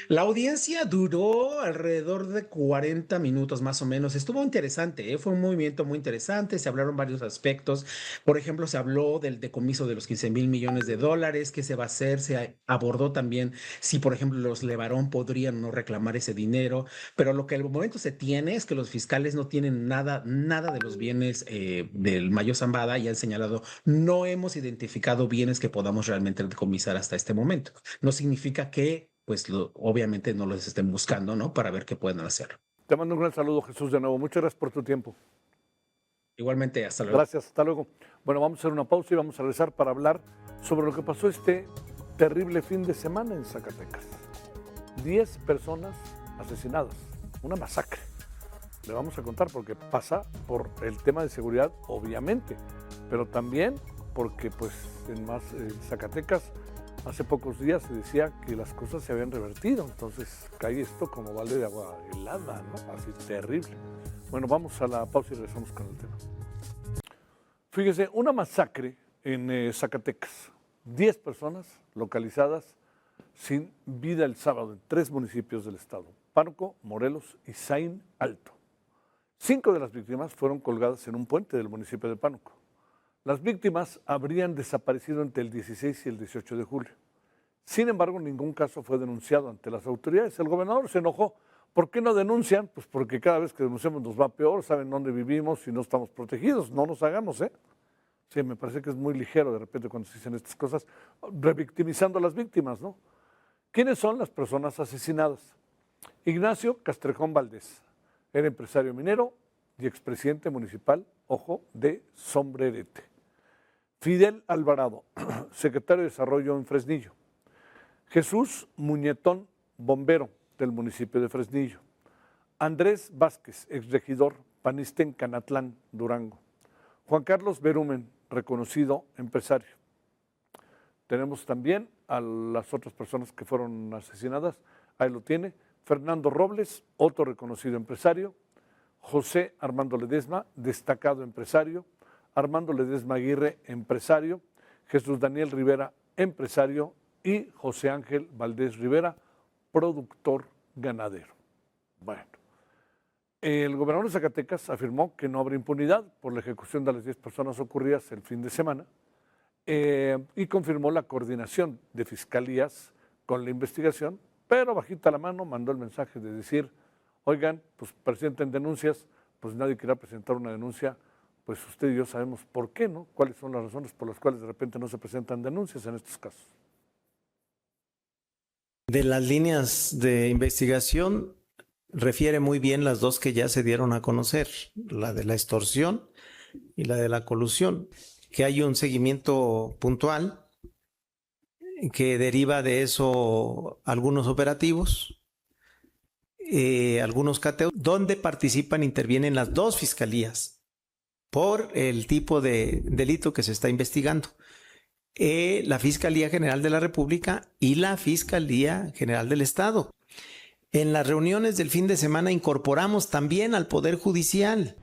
La audiencia duró alrededor de 40 minutos más o menos. Estuvo interesante, ¿eh? Fue un movimiento muy interesante. Se hablaron varios aspectos. Por ejemplo, se habló del decomiso de los 15,000 millones de dólares. ¿Qué se va a hacer? Se abordó también si, por ejemplo, los Levarón podrían no reclamar ese dinero. Pero lo que al momento se tiene es que los fiscales no tienen nada, nada de los bienes del Mayo Zambada y han señalado, no hemos identificado bienes que podamos realmente decomisar hasta este momento. No significa que pues obviamente no los estén buscando, ¿no? Para ver qué pueden hacer. Te mando un gran saludo, Jesús, de nuevo. Muchas gracias por tu tiempo. Igualmente, hasta luego. Gracias, hasta luego. Bueno, vamos a hacer una pausa y vamos a regresar para hablar sobre lo que pasó este terrible fin de semana en Zacatecas. 10 personas asesinadas, una masacre. Le vamos a contar porque pasa por el tema de seguridad, obviamente, pero también porque pues en Zacatecas hace pocos días se decía que las cosas se habían revertido, entonces cae esto como balde de agua helada, ¿no? Así terrible. Bueno, vamos a la pausa y regresamos con el tema. Fíjese, una masacre en Zacatecas. 10 personas localizadas sin vida el sábado en 3 municipios del estado: Pánuco, Morelos y Zain Alto. 5 de las víctimas fueron colgadas en un puente del municipio de Pánuco. Las víctimas habrían desaparecido entre el 16 y el 18 de julio. Sin embargo, ningún caso fue denunciado ante las autoridades. El gobernador se enojó. ¿Por qué no denuncian? Pues porque cada vez que denunciamos nos va peor, saben dónde vivimos y no estamos protegidos. No nos hagamos, ¿eh? Sí, me parece que es muy ligero de repente cuando se dicen estas cosas, revictimizando a las víctimas, ¿no? ¿Quiénes son las personas asesinadas? Ignacio Castrejón Valdés, era empresario minero y expresidente municipal, ojo, de Sombrerete. Fidel Alvarado, secretario de Desarrollo en Fresnillo. Jesús Muñetón, bombero del municipio de Fresnillo. Andrés Vázquez, exregidor panista en Canatlán, Durango. Juan Carlos Berumen, reconocido empresario. Tenemos también a las otras personas que fueron asesinadas, ahí lo tiene, Fernando Robles, otro reconocido empresario, José Armando Ledesma, destacado empresario, Armando Ledesma Aguirre, empresario, Jesús Daniel Rivera, empresario, y José Ángel Valdés Rivera, productor ganadero. Bueno, el gobernador de Zacatecas afirmó que no habrá impunidad por la ejecución de las 10 personas ocurridas el fin de semana y confirmó la coordinación de fiscalías con la investigación, pero bajita la mano mandó el mensaje de decir, oigan, pues presenten denuncias, pues nadie quiera presentar una denuncia, pues usted y yo sabemos por qué, ¿no? ¿Cuáles son las razones por las cuales de repente no se presentan denuncias en estos casos? De las líneas de investigación, refiere muy bien las dos que ya se dieron a conocer, la de la extorsión y la de la colusión, que hay un seguimiento puntual que deriva de eso algunos operativos, algunos cateos, donde participan, intervienen las dos fiscalías por el tipo de delito que se está investigando. La Fiscalía General de la República y la Fiscalía General del Estado. En las reuniones del fin de semana incorporamos también al Poder Judicial.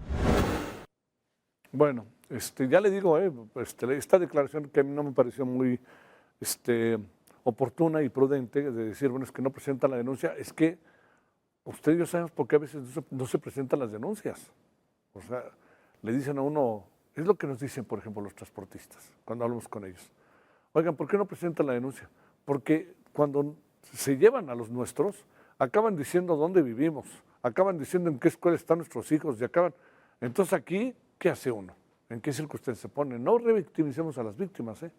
Bueno, ya le digo, esta declaración que a mí no me pareció muy oportuna y prudente, de decir, bueno, es que no presentan la denuncia, es que usted y yo sabemos por qué a veces no se presentan las denuncias. O sea, le dicen a uno, es lo que nos dicen, por ejemplo, los transportistas, cuando hablamos con ellos. Oigan, ¿por qué no presentan la denuncia? Porque cuando se llevan a los nuestros, acaban diciendo dónde vivimos, acaban diciendo en qué escuela están nuestros hijos, y acaban. Entonces aquí, ¿qué hace uno? ¿En qué circunstancias se pone? No revictimicemos a las víctimas, ¿eh?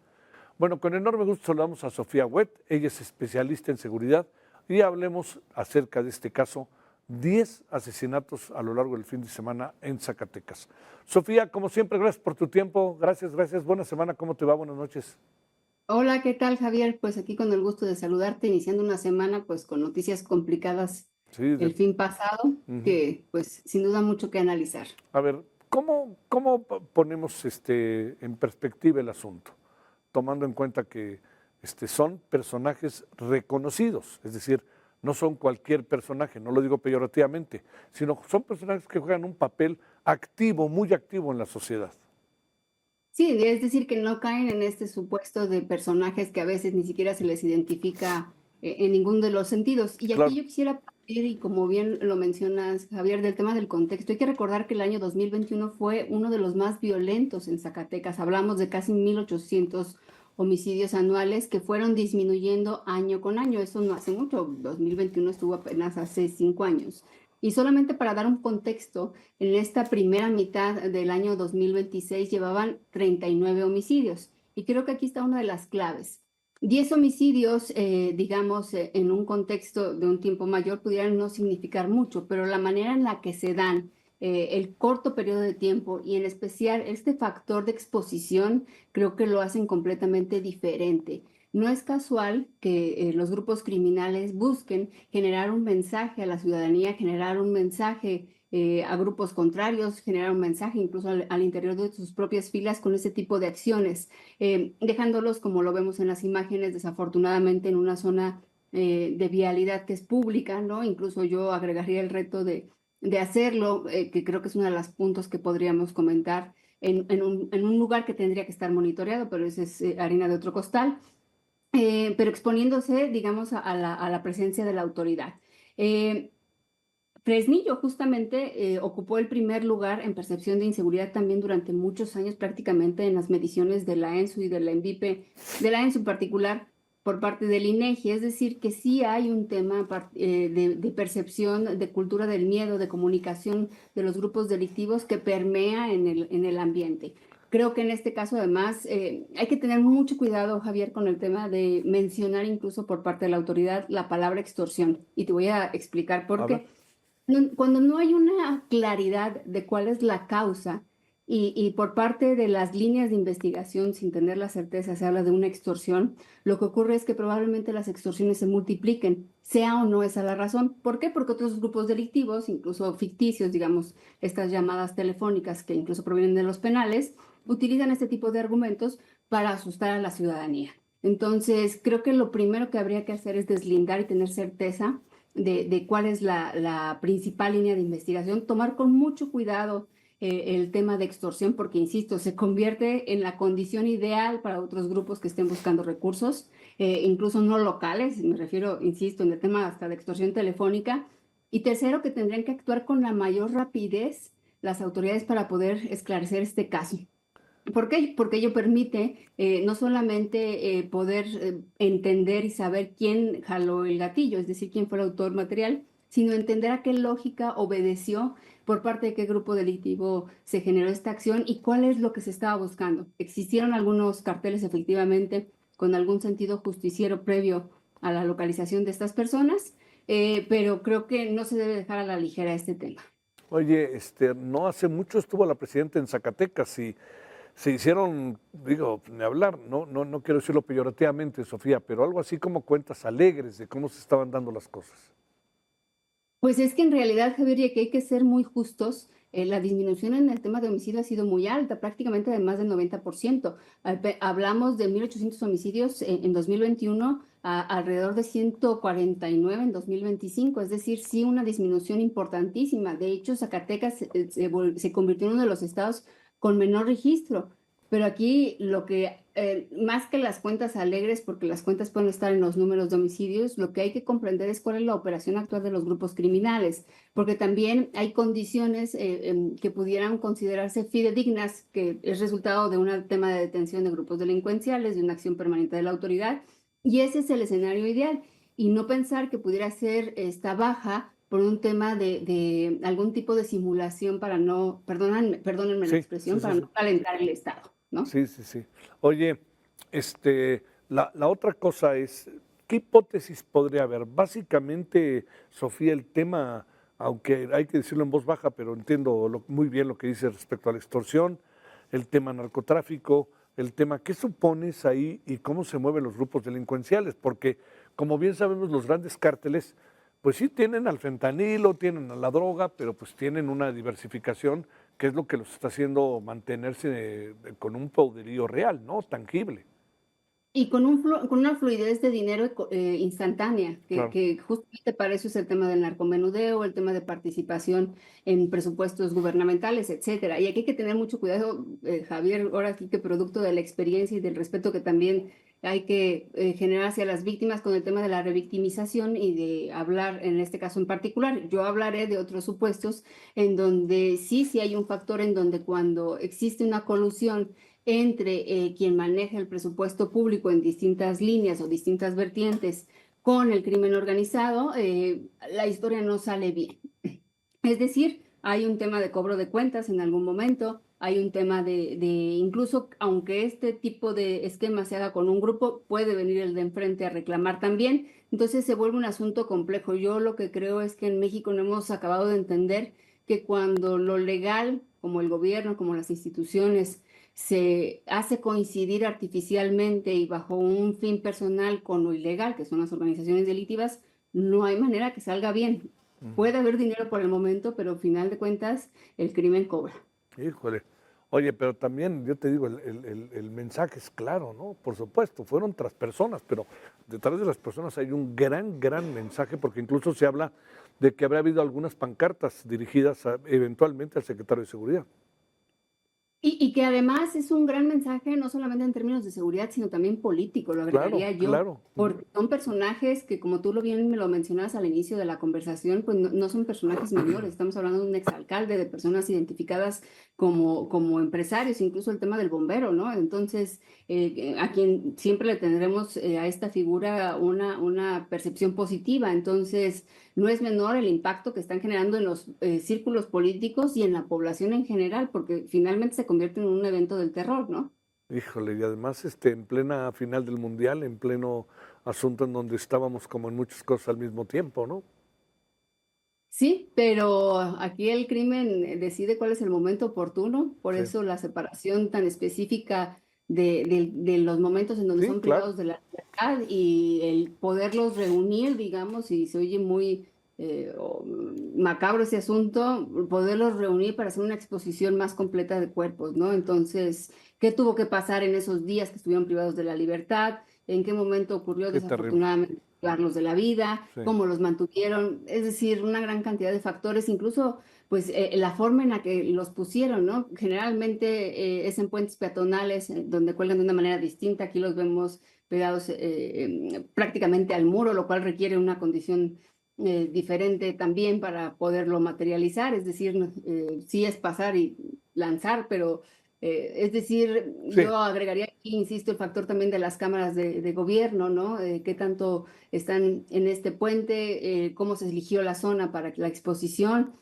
Bueno, con enorme gusto saludamos a Sofía Huet, ella es especialista en seguridad, y hablemos acerca de este caso, 10 asesinatos a lo largo del fin de semana en Zacatecas. Sofía, como siempre, gracias por tu tiempo, gracias, buena semana, ¿cómo te va? Buenas noches. Hola, ¿qué tal, Javier? Pues aquí con el gusto de saludarte, iniciando una semana pues con noticias complicadas el fin pasado, que pues sin duda mucho que analizar. A ver, ¿cómo ponemos en perspectiva el asunto? Tomando en cuenta que son personajes reconocidos, es decir, no son cualquier personaje, no lo digo peyorativamente, sino son personajes que juegan un papel activo, muy activo en la sociedad. Sí, es decir, que no caen en este supuesto de personajes que a veces ni siquiera se les identifica en ninguno de los sentidos. Y aquí Claro. yo quisiera partir, y como bien lo mencionas, Javier, del tema del contexto. Hay que recordar que el año 2021 fue uno de los más violentos en Zacatecas. Hablamos de casi 1,800 homicidios anuales que fueron disminuyendo año con año. Eso no hace mucho. 2021 estuvo apenas hace 5 años. Y solamente para dar un contexto, en esta primera mitad del año 2026 llevaban 39 homicidios. Y creo que aquí está una de las claves. 10 homicidios, digamos, en un contexto de un tiempo mayor pudieran no significar mucho, pero la manera en la que se dan, el corto periodo de tiempo y en especial este factor de exposición, creo que lo hacen completamente diferente. No es casual que los grupos criminales busquen generar un mensaje a la ciudadanía, generar un mensaje a grupos contrarios, generar un mensaje incluso al interior de sus propias filas con ese tipo de acciones, dejándolos, como lo vemos en las imágenes, desafortunadamente en una zona de vialidad que es pública, ¿no? Incluso yo agregaría el reto de hacerlo, que creo que es uno de los puntos que podríamos comentar, en un lugar que tendría que estar monitoreado, pero esa es harina de otro costal, pero exponiéndose, digamos, a la presencia de la autoridad. Fresnillo justamente ocupó el primer lugar en percepción de inseguridad también durante muchos años, prácticamente en las mediciones de la ENSU y de la ENVIPE, de la ENSU en particular, por parte del INEGI. Es decir, que sí hay un tema de percepción, de cultura del miedo, de comunicación de los grupos delictivos que permea en el ambiente. Creo que en este caso, además, hay que tener mucho cuidado, Javier, con el tema de mencionar incluso por parte de la autoridad la palabra extorsión. Y te voy a explicar por qué. Cuando no hay una claridad de cuál es la causa y por parte de las líneas de investigación, sin tener la certeza, se habla de una extorsión, lo que ocurre es que probablemente las extorsiones se multipliquen, sea o no esa la razón. ¿Por qué? Porque otros grupos delictivos, incluso ficticios, digamos, estas llamadas telefónicas que incluso provienen de los penales, utilizan este tipo de argumentos para asustar a la ciudadanía. Entonces, creo que lo primero que habría que hacer es deslindar y tener certeza de cuál es la principal línea de investigación, tomar con mucho cuidado el tema de extorsión, porque, insisto, se convierte en la condición ideal para otros grupos que estén buscando recursos, incluso no locales, me refiero, insisto, en el tema hasta de extorsión telefónica. Y tercero, que tendrían que actuar con la mayor rapidez las autoridades para poder esclarecer este caso. ¿Por qué? Porque ello permite no solamente poder entender y saber quién jaló el gatillo, es decir, quién fue el autor material, sino entender a qué lógica obedeció, por parte de qué grupo delictivo se generó esta acción y cuál es lo que se estaba buscando. Existieron algunos carteles efectivamente con algún sentido justiciero previo a la localización de estas personas, pero creo que no se debe dejar a la ligera este tema. Oye, no hace mucho estuvo la presidenta en Zacatecas y se hicieron, digo, ni hablar, no quiero decirlo peyorativamente, Sofía, pero algo así como cuentas alegres de cómo se estaban dando las cosas. Pues es que en realidad, Javier, y aquí hay que ser muy justos, la disminución en el tema de homicidio ha sido muy alta, prácticamente de más del 90%. Hablamos de 1.800 homicidios en 2021, alrededor de 149 en 2025, es decir, sí una disminución importantísima. De hecho, Zacatecas se convirtió en uno de los estados con menor registro. Pero aquí lo que, más que las cuentas alegres, porque las cuentas pueden estar en los números de homicidios, lo que hay que comprender es cuál es la operación actual de los grupos criminales, porque también hay condiciones que pudieran considerarse fidedignas, que es resultado de un tema de detención de grupos delincuenciales, de una acción permanente de la autoridad, y ese es el escenario ideal, y no pensar que pudiera ser esta baja por un tema de algún tipo de simulación para no, perdónenme la expresión, para no calentar el Estado, ¿no? Sí. Oye, la otra cosa es, ¿qué hipótesis podría haber? Básicamente, Sofía, el tema, aunque hay que decirlo en voz baja, pero entiendo muy bien lo que dice respecto a la extorsión, el tema narcotráfico, el tema, ¿qué supones ahí y cómo se mueven los grupos delincuenciales? Porque, como bien sabemos, los grandes cárteles, pues sí tienen al fentanilo, tienen a la droga, pero pues tienen una diversificación que es lo que los está haciendo mantenerse con un poderío real, ¿no? Tangible. Y con una fluidez de dinero instantánea, Claro. que justamente para eso es el tema del narcomenudeo, el tema de participación en presupuestos gubernamentales, etcétera. Y aquí hay que tener mucho cuidado, Javier, ahora sí que producto de la experiencia y del respeto que también hay que generar hacia las víctimas con el tema de la revictimización y de hablar, en este caso en particular, yo hablaré de otros supuestos en donde sí hay un factor en donde cuando existe una colusión entre quien maneja el presupuesto público en distintas líneas o distintas vertientes con el crimen organizado, la historia no sale bien. Es decir, hay un tema de cobro de cuentas en algún momento, hay un tema de incluso aunque este tipo de esquema se haga con un grupo, puede venir el de enfrente a reclamar también, entonces se vuelve un asunto complejo. Yo lo que creo es que en México no hemos acabado de entender que cuando lo legal, como el gobierno, como las instituciones, se hace coincidir artificialmente y bajo un fin personal con lo ilegal, que son las organizaciones delictivas, no hay manera que salga bien. Puede haber dinero por el momento, pero al final de cuentas el crimen cobra. Híjole. Oye, pero también yo te digo, el mensaje es claro, ¿no? Por supuesto, fueron otras personas, pero detrás de las personas hay un gran mensaje, porque incluso se habla de que habrá habido algunas pancartas dirigidas eventualmente al secretario de Seguridad. Y que además es un gran mensaje, no solamente en términos de seguridad, sino también político, lo agregaría yo, claro. porque son personajes que, como tú bien me lo mencionabas al inicio de la conversación, pues no son personajes menores, estamos hablando de un exalcalde, de personas identificadas como empresarios, incluso el tema del bombero, ¿no? Entonces, a quien siempre le tendremos a esta figura una percepción positiva, entonces no es menor el impacto que están generando en los círculos políticos y en la población en general, porque finalmente se convierte en un evento del terror, ¿no? Híjole, y además en plena final del Mundial, en pleno asunto en donde estábamos como en muchas cosas al mismo tiempo, ¿no? Sí, pero aquí el crimen decide cuál es el momento oportuno, por eso la separación tan específica de los momentos en donde son privados de la libertad y el poderlos reunir, digamos, y se oye muy macabro ese asunto, poderlos reunir para hacer una exposición más completa de cuerpos, ¿no? Entonces, ¿qué tuvo que pasar en esos días que estuvieron privados de la libertad? ¿En qué momento ocurrió desafortunadamente privarlos de la vida? ¿Cómo los mantuvieron? Es decir, una gran cantidad de factores, incluso pues la forma en la que los pusieron, ¿no? Generalmente es en puentes peatonales donde cuelgan de una manera distinta, aquí los vemos pegados prácticamente al muro, lo cual requiere una condición diferente también para poderlo materializar, es decir, sí es pasar y lanzar, pero es decir, yo agregaría aquí, insisto, el factor también de las cámaras de gobierno, ¿no? Qué tanto están en este puente, cómo se eligió la zona para la exposición,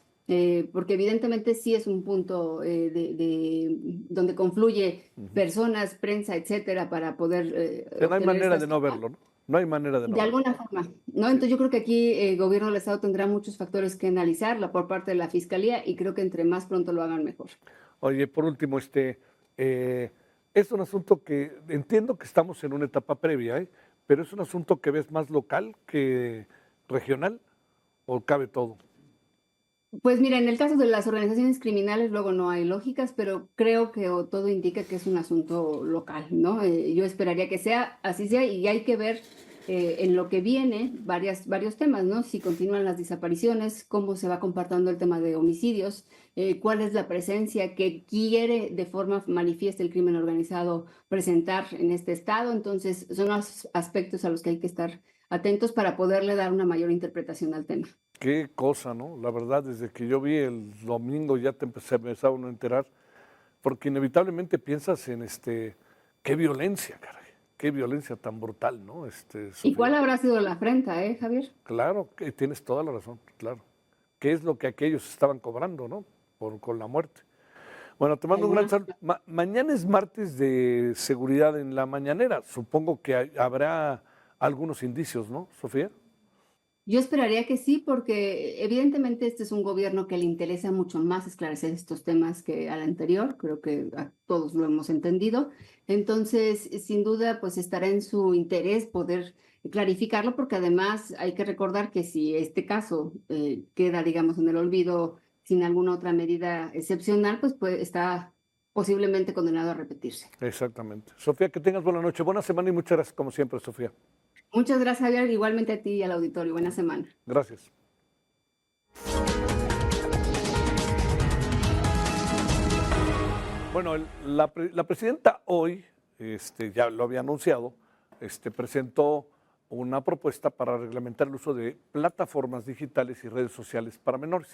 porque evidentemente sí es un punto donde confluye personas, prensa, etcétera, para poder... no hay manera de no verlo, ¿no? No hay manera de no verlo. De alguna forma, ¿no? Entonces yo creo que aquí el gobierno del Estado tendrá muchos factores que analizar por parte de la Fiscalía y creo que entre más pronto lo hagan mejor. Oye, por último, es un asunto que entiendo que estamos en una etapa previa, pero es un asunto que ves más local que regional, ¿o cabe todo? Pues mira, en el caso de las organizaciones criminales luego no hay lógicas, pero creo que todo indica que es un asunto local, ¿no? Yo esperaría que así sea y hay que ver en lo que viene varios temas, ¿no? Si continúan las desapariciones, cómo se va comportando el tema de homicidios, cuál es la presencia que quiere de forma manifiesta el crimen organizado presentar en este estado. Entonces, son los aspectos a los que hay que estar atentos para poderle dar una mayor interpretación al tema. Qué cosa, ¿no? La verdad, desde que yo vi el domingo ya te empezaba uno a enterar, porque inevitablemente piensas en qué violencia, caray, qué violencia tan brutal, ¿no? ¿Y cuál habrá sido la afrenta, Javier? Claro, que tienes toda la razón, claro. ¿Qué es lo que aquellos estaban cobrando, ¿no? Con la muerte. Bueno, te mando un gran saludo. Mañana es martes de seguridad en la mañanera. Supongo que habrá algunos indicios, ¿no, Sofía? Yo esperaría que sí, porque evidentemente este es un gobierno que le interesa mucho más esclarecer estos temas que al anterior, creo que a todos lo hemos entendido. Entonces, sin duda, pues estará en su interés poder clarificarlo, porque además hay que recordar que si este caso queda, digamos, en el olvido sin alguna otra medida excepcional, pues está posiblemente condenado a repetirse. Exactamente. Sofía, que tengas buena noche, buena semana y muchas gracias como siempre, Sofía. Muchas gracias, Javier. Igualmente a ti y al auditorio. Buena semana. Gracias. Bueno, la presidenta hoy, ya lo había anunciado, presentó una propuesta para reglamentar el uso de plataformas digitales y redes sociales para menores.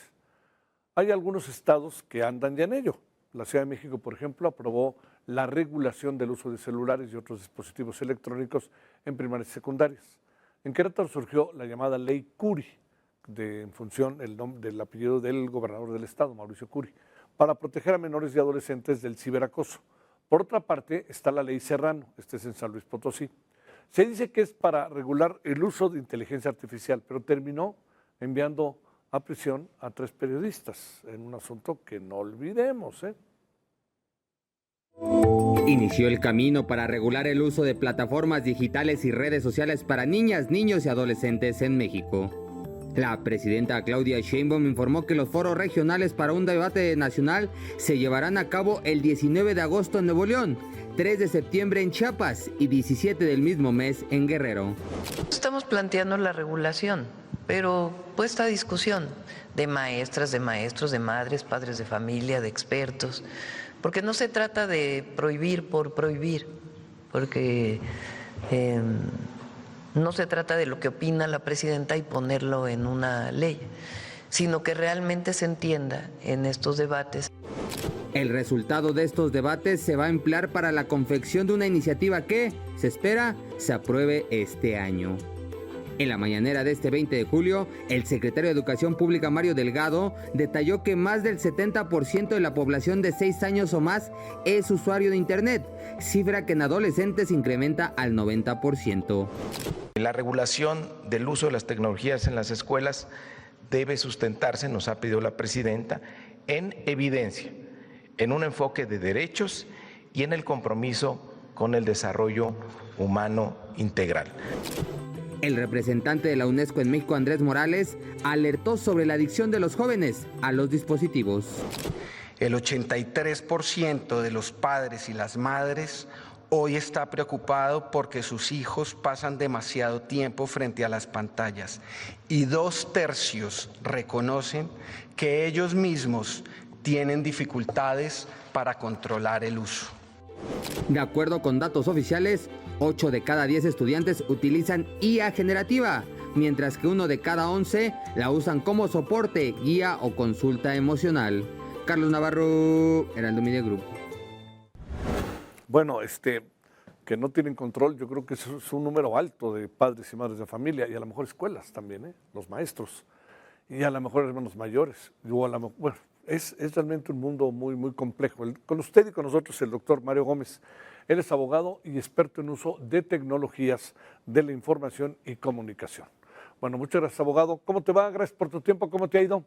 Hay algunos estados que andan ya en ello. La Ciudad de México, por ejemplo, aprobó la regulación del uso de celulares y otros dispositivos electrónicos en primarias y secundarias. En Querétaro surgió la llamada Ley Curi, en función del apellido del gobernador del estado, Mauricio Curi, para proteger a menores y adolescentes del ciberacoso. Por otra parte, está la Ley Serrano, es en San Luis Potosí. Se dice que es para regular el uso de inteligencia artificial, pero terminó enviando a prisión a 3 periodistas en un asunto que no olvidemos, Inició el camino para regular el uso de plataformas digitales y redes sociales para niñas, niños y adolescentes en México. La presidenta Claudia Sheinbaum informó que los foros regionales para un debate nacional se llevarán a cabo el 19 de agosto en Nuevo León, 3 de septiembre en Chiapas y 17 del mismo mes en Guerrero. Estamos planteando la regulación, pero puesta a discusión de maestras, de maestros, de madres, padres de familia, de expertos, Porque no se trata de prohibir por prohibir, porque no se trata de lo que opina la presidenta y ponerlo en una ley, sino que realmente se entienda en estos debates. El resultado de estos debates se va a emplear para la confección de una iniciativa que, se espera, se apruebe este año. En la mañanera de este 20 de julio, el secretario de Educación Pública, Mario Delgado, detalló que más del 70% de la población de 6 años o más es usuario de Internet, cifra que en adolescentes incrementa al 90%. La regulación del uso de las tecnologías en las escuelas debe sustentarse, nos ha pedido la presidenta, en evidencia, en un enfoque de derechos y en el compromiso con el desarrollo humano integral. El representante de la UNESCO en México, Andrés Morales, alertó sobre la adicción de los jóvenes a los dispositivos. El 83% de los padres y las madres hoy está preocupado porque sus hijos pasan demasiado tiempo frente a las pantallas y 2/3 reconocen que ellos mismos tienen dificultades para controlar el uso. De acuerdo con datos oficiales, 8 de cada 10 estudiantes utilizan IA generativa, mientras que 1 de cada 11 la usan como soporte, guía o consulta emocional. Carlos Navarro, Heraldo Media Group. Bueno, que no tienen control, yo creo que es un número alto de padres y madres de familia, y a lo mejor escuelas también, los maestros, y a lo mejor hermanos mayores, bueno, es realmente un mundo muy, muy complejo. Con usted y con nosotros el doctor Mario Gómez. Él es abogado y experto en uso de tecnologías de la información y comunicación. Bueno, muchas gracias, abogado. ¿Cómo te va? Gracias por tu tiempo. ¿Cómo te ha ido?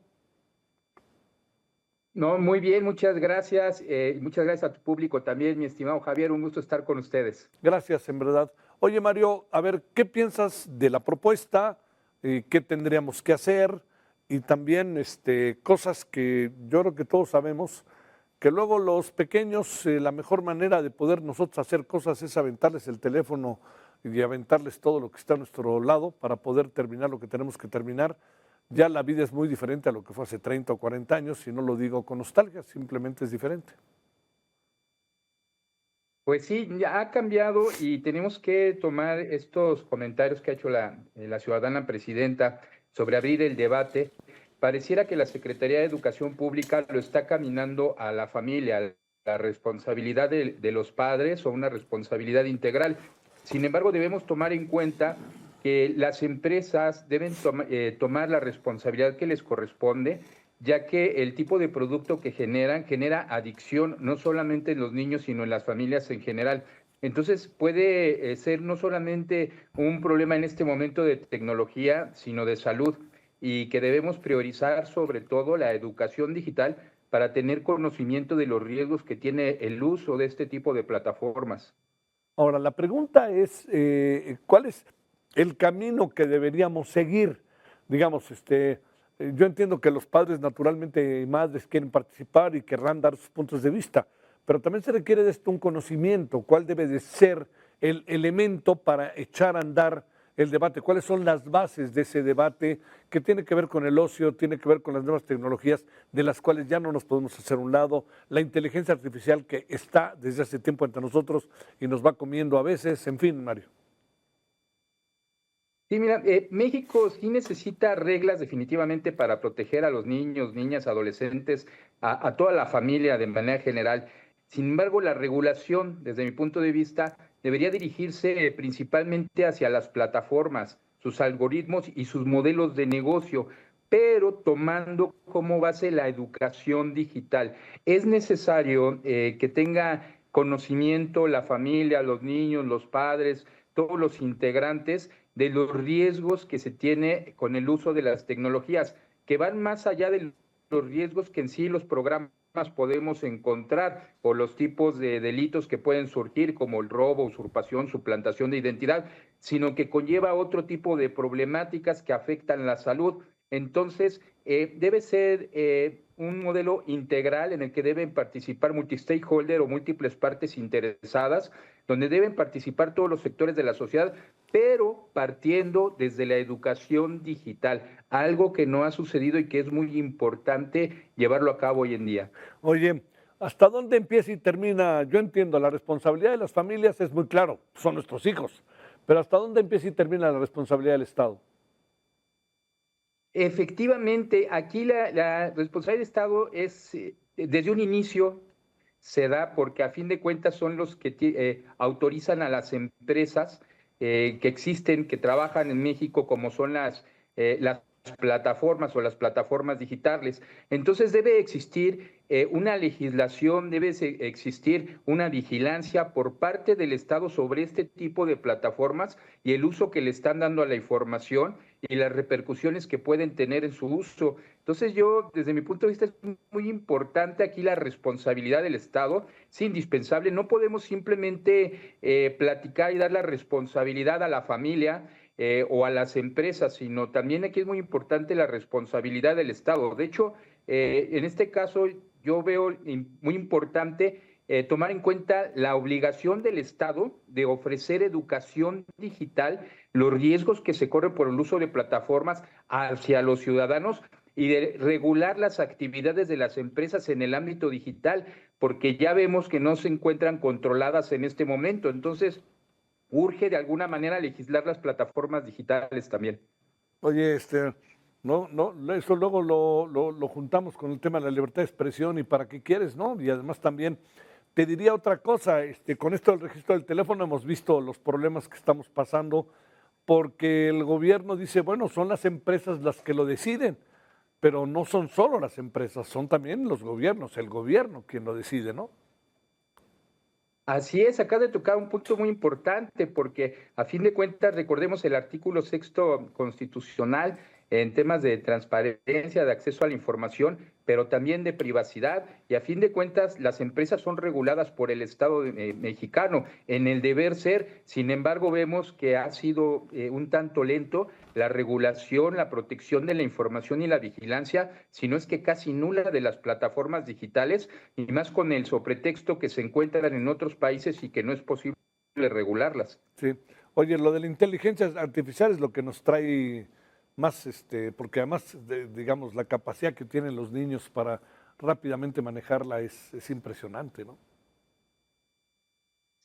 No, muy bien, muchas gracias. Muchas gracias a tu público también, mi estimado Javier. Un gusto estar con ustedes. Gracias, en verdad. Oye, Mario, a ver, ¿qué piensas de la propuesta? ¿Qué tendríamos que hacer? Y también cosas que yo creo que todos sabemos, que luego los pequeños, la mejor manera de poder nosotros hacer cosas es aventarles el teléfono y aventarles todo lo que está a nuestro lado para poder terminar lo que tenemos que terminar. Ya la vida es muy diferente a lo que fue hace 30 o 40 años, y no lo digo con nostalgia, simplemente es diferente. Pues sí, ya ha cambiado y tenemos que tomar estos comentarios que ha hecho la ciudadana presidenta sobre abrir el debate. Pareciera que la Secretaría de Educación Pública lo está caminando a la familia, la responsabilidad de los padres o una responsabilidad integral. Sin embargo, debemos tomar en cuenta que las empresas deben tomar la responsabilidad que les corresponde, ya que el tipo de producto que generan genera adicción no solamente en los niños, sino en las familias en general. Entonces puede ser no solamente un problema en este momento de tecnología, sino de salud, y que debemos priorizar sobre todo la educación digital para tener conocimiento de los riesgos que tiene el uso de este tipo de plataformas. Ahora, la pregunta es, ¿cuál es el camino que deberíamos seguir? Digamos, yo entiendo que los padres naturalmente y madres quieren participar y querrán dar sus puntos de vista, pero también se requiere de esto un conocimiento. ¿Cuál debe de ser el elemento para echar a andar el debate? ¿Cuáles son las bases de ese debate que tiene que ver con el ocio, tiene que ver con las nuevas tecnologías de las cuales ya no nos podemos hacer a un lado, la inteligencia artificial que está desde hace tiempo entre nosotros y nos va comiendo a veces? En fin, Mario. Sí, mira, México sí necesita reglas definitivamente para proteger a los niños, niñas, adolescentes, a toda la familia de manera general. Sin embargo, la regulación, desde mi punto de vista, debería dirigirse principalmente hacia las plataformas, sus algoritmos y sus modelos de negocio, pero tomando como base la educación digital. Es necesario que tenga conocimiento la familia, los niños, los padres, todos los integrantes de los riesgos que se tiene con el uso de las tecnologías, que van más allá de los riesgos que en sí los programas podemos encontrar, o los tipos de delitos que pueden surgir, como el robo, usurpación, suplantación de identidad, sino que conlleva otro tipo de problemáticas que afectan la salud. Entonces, debe ser un modelo integral en el que deben participar multi-stakeholder o múltiples partes interesadas, donde deben participar todos los sectores de la sociedad, pero partiendo desde la educación digital, algo que no ha sucedido y que es muy importante llevarlo a cabo hoy en día. Oye, ¿Hasta dónde empieza y termina? Yo entiendo, la responsabilidad de las familias es muy claro, son nuestros hijos, pero ¿hasta dónde empieza y termina la responsabilidad del Estado? Efectivamente, aquí la responsabilidad del Estado es, desde un inicio, se da porque a fin de cuentas son los que autorizan a las empresas que existen, que trabajan en México, como son las plataformas o las plataformas digitales. Entonces debe existir una legislación, debe existir una vigilancia por parte del Estado sobre este tipo de plataformas y el uso que le están dando a la información y las repercusiones que pueden tener en su uso. Entonces yo, desde mi punto de vista, es muy importante aquí la responsabilidad del Estado, es indispensable, no podemos simplemente platicar y dar la responsabilidad a la familia o a las empresas, sino también aquí es muy importante la responsabilidad del Estado. De hecho, en este caso yo veo muy importante tomar en cuenta la obligación del Estado de ofrecer educación digital, los riesgos que se corren por el uso de plataformas hacia los ciudadanos y de regular las actividades de las empresas en el ámbito digital, porque ya vemos que no se encuentran controladas en este momento. Entonces, urge de alguna manera legislar las plataformas digitales también. Oye, no, eso luego lo juntamos con el tema de la libertad de expresión y para qué quieres, ¿no? Y además también te diría otra cosa, con esto del registro del teléfono hemos visto los problemas que estamos pasando porque el gobierno dice, bueno, son las empresas las que lo deciden, pero no son solo las empresas, son también los gobiernos, el gobierno quien lo decide, ¿no? Así es, acá de tocar un punto muy importante porque a fin de cuentas recordemos el artículo 6º constitucional en temas de transparencia, de acceso a la información, pero también de privacidad y a fin de cuentas las empresas son reguladas por el Estado mexicano en el deber ser. Sin embargo, vemos que ha sido un tanto lento la regulación, la protección de la información y la vigilancia, si no es que casi nula de las plataformas digitales y más con el sobretexto que se encuentran en otros países y que no es posible regularlas. Sí. Oye, lo de la inteligencia artificial es lo que nos trae más, porque además, digamos, la capacidad que tienen los niños para rápidamente manejarla es impresionante, ¿no?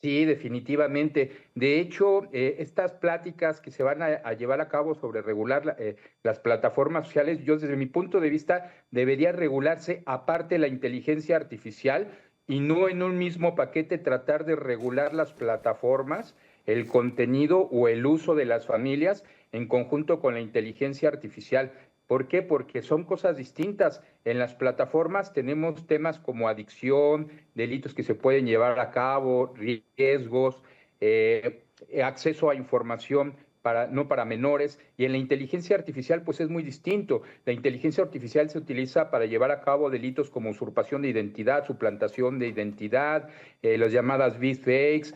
Sí, definitivamente. De hecho, estas pláticas que se van a llevar a cabo sobre regular las plataformas sociales, yo desde mi punto de vista debería regularse aparte la inteligencia artificial y no en un mismo paquete tratar de regular las plataformas, el contenido o el uso de las familias en conjunto con la inteligencia artificial. ¿Por qué? Porque son cosas distintas. En las plataformas tenemos temas como adicción, delitos que se pueden llevar a cabo, riesgos, acceso a información no para menores, y en la inteligencia artificial pues es muy distinto. La inteligencia artificial se utiliza para llevar a cabo delitos como usurpación de identidad, suplantación de identidad, las llamadas deepfakes,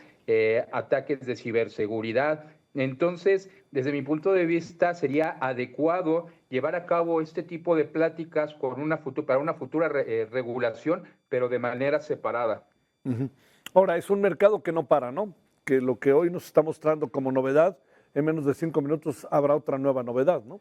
ataques de ciberseguridad. Entonces, desde mi punto de vista, sería adecuado llevar a cabo este tipo de pláticas para una futura regulación, pero de manera separada. Uh-huh. Ahora, es un mercado que no para, ¿no? Que lo que hoy nos está mostrando como novedad, en menos de 5 minutos habrá otra nueva novedad, ¿no?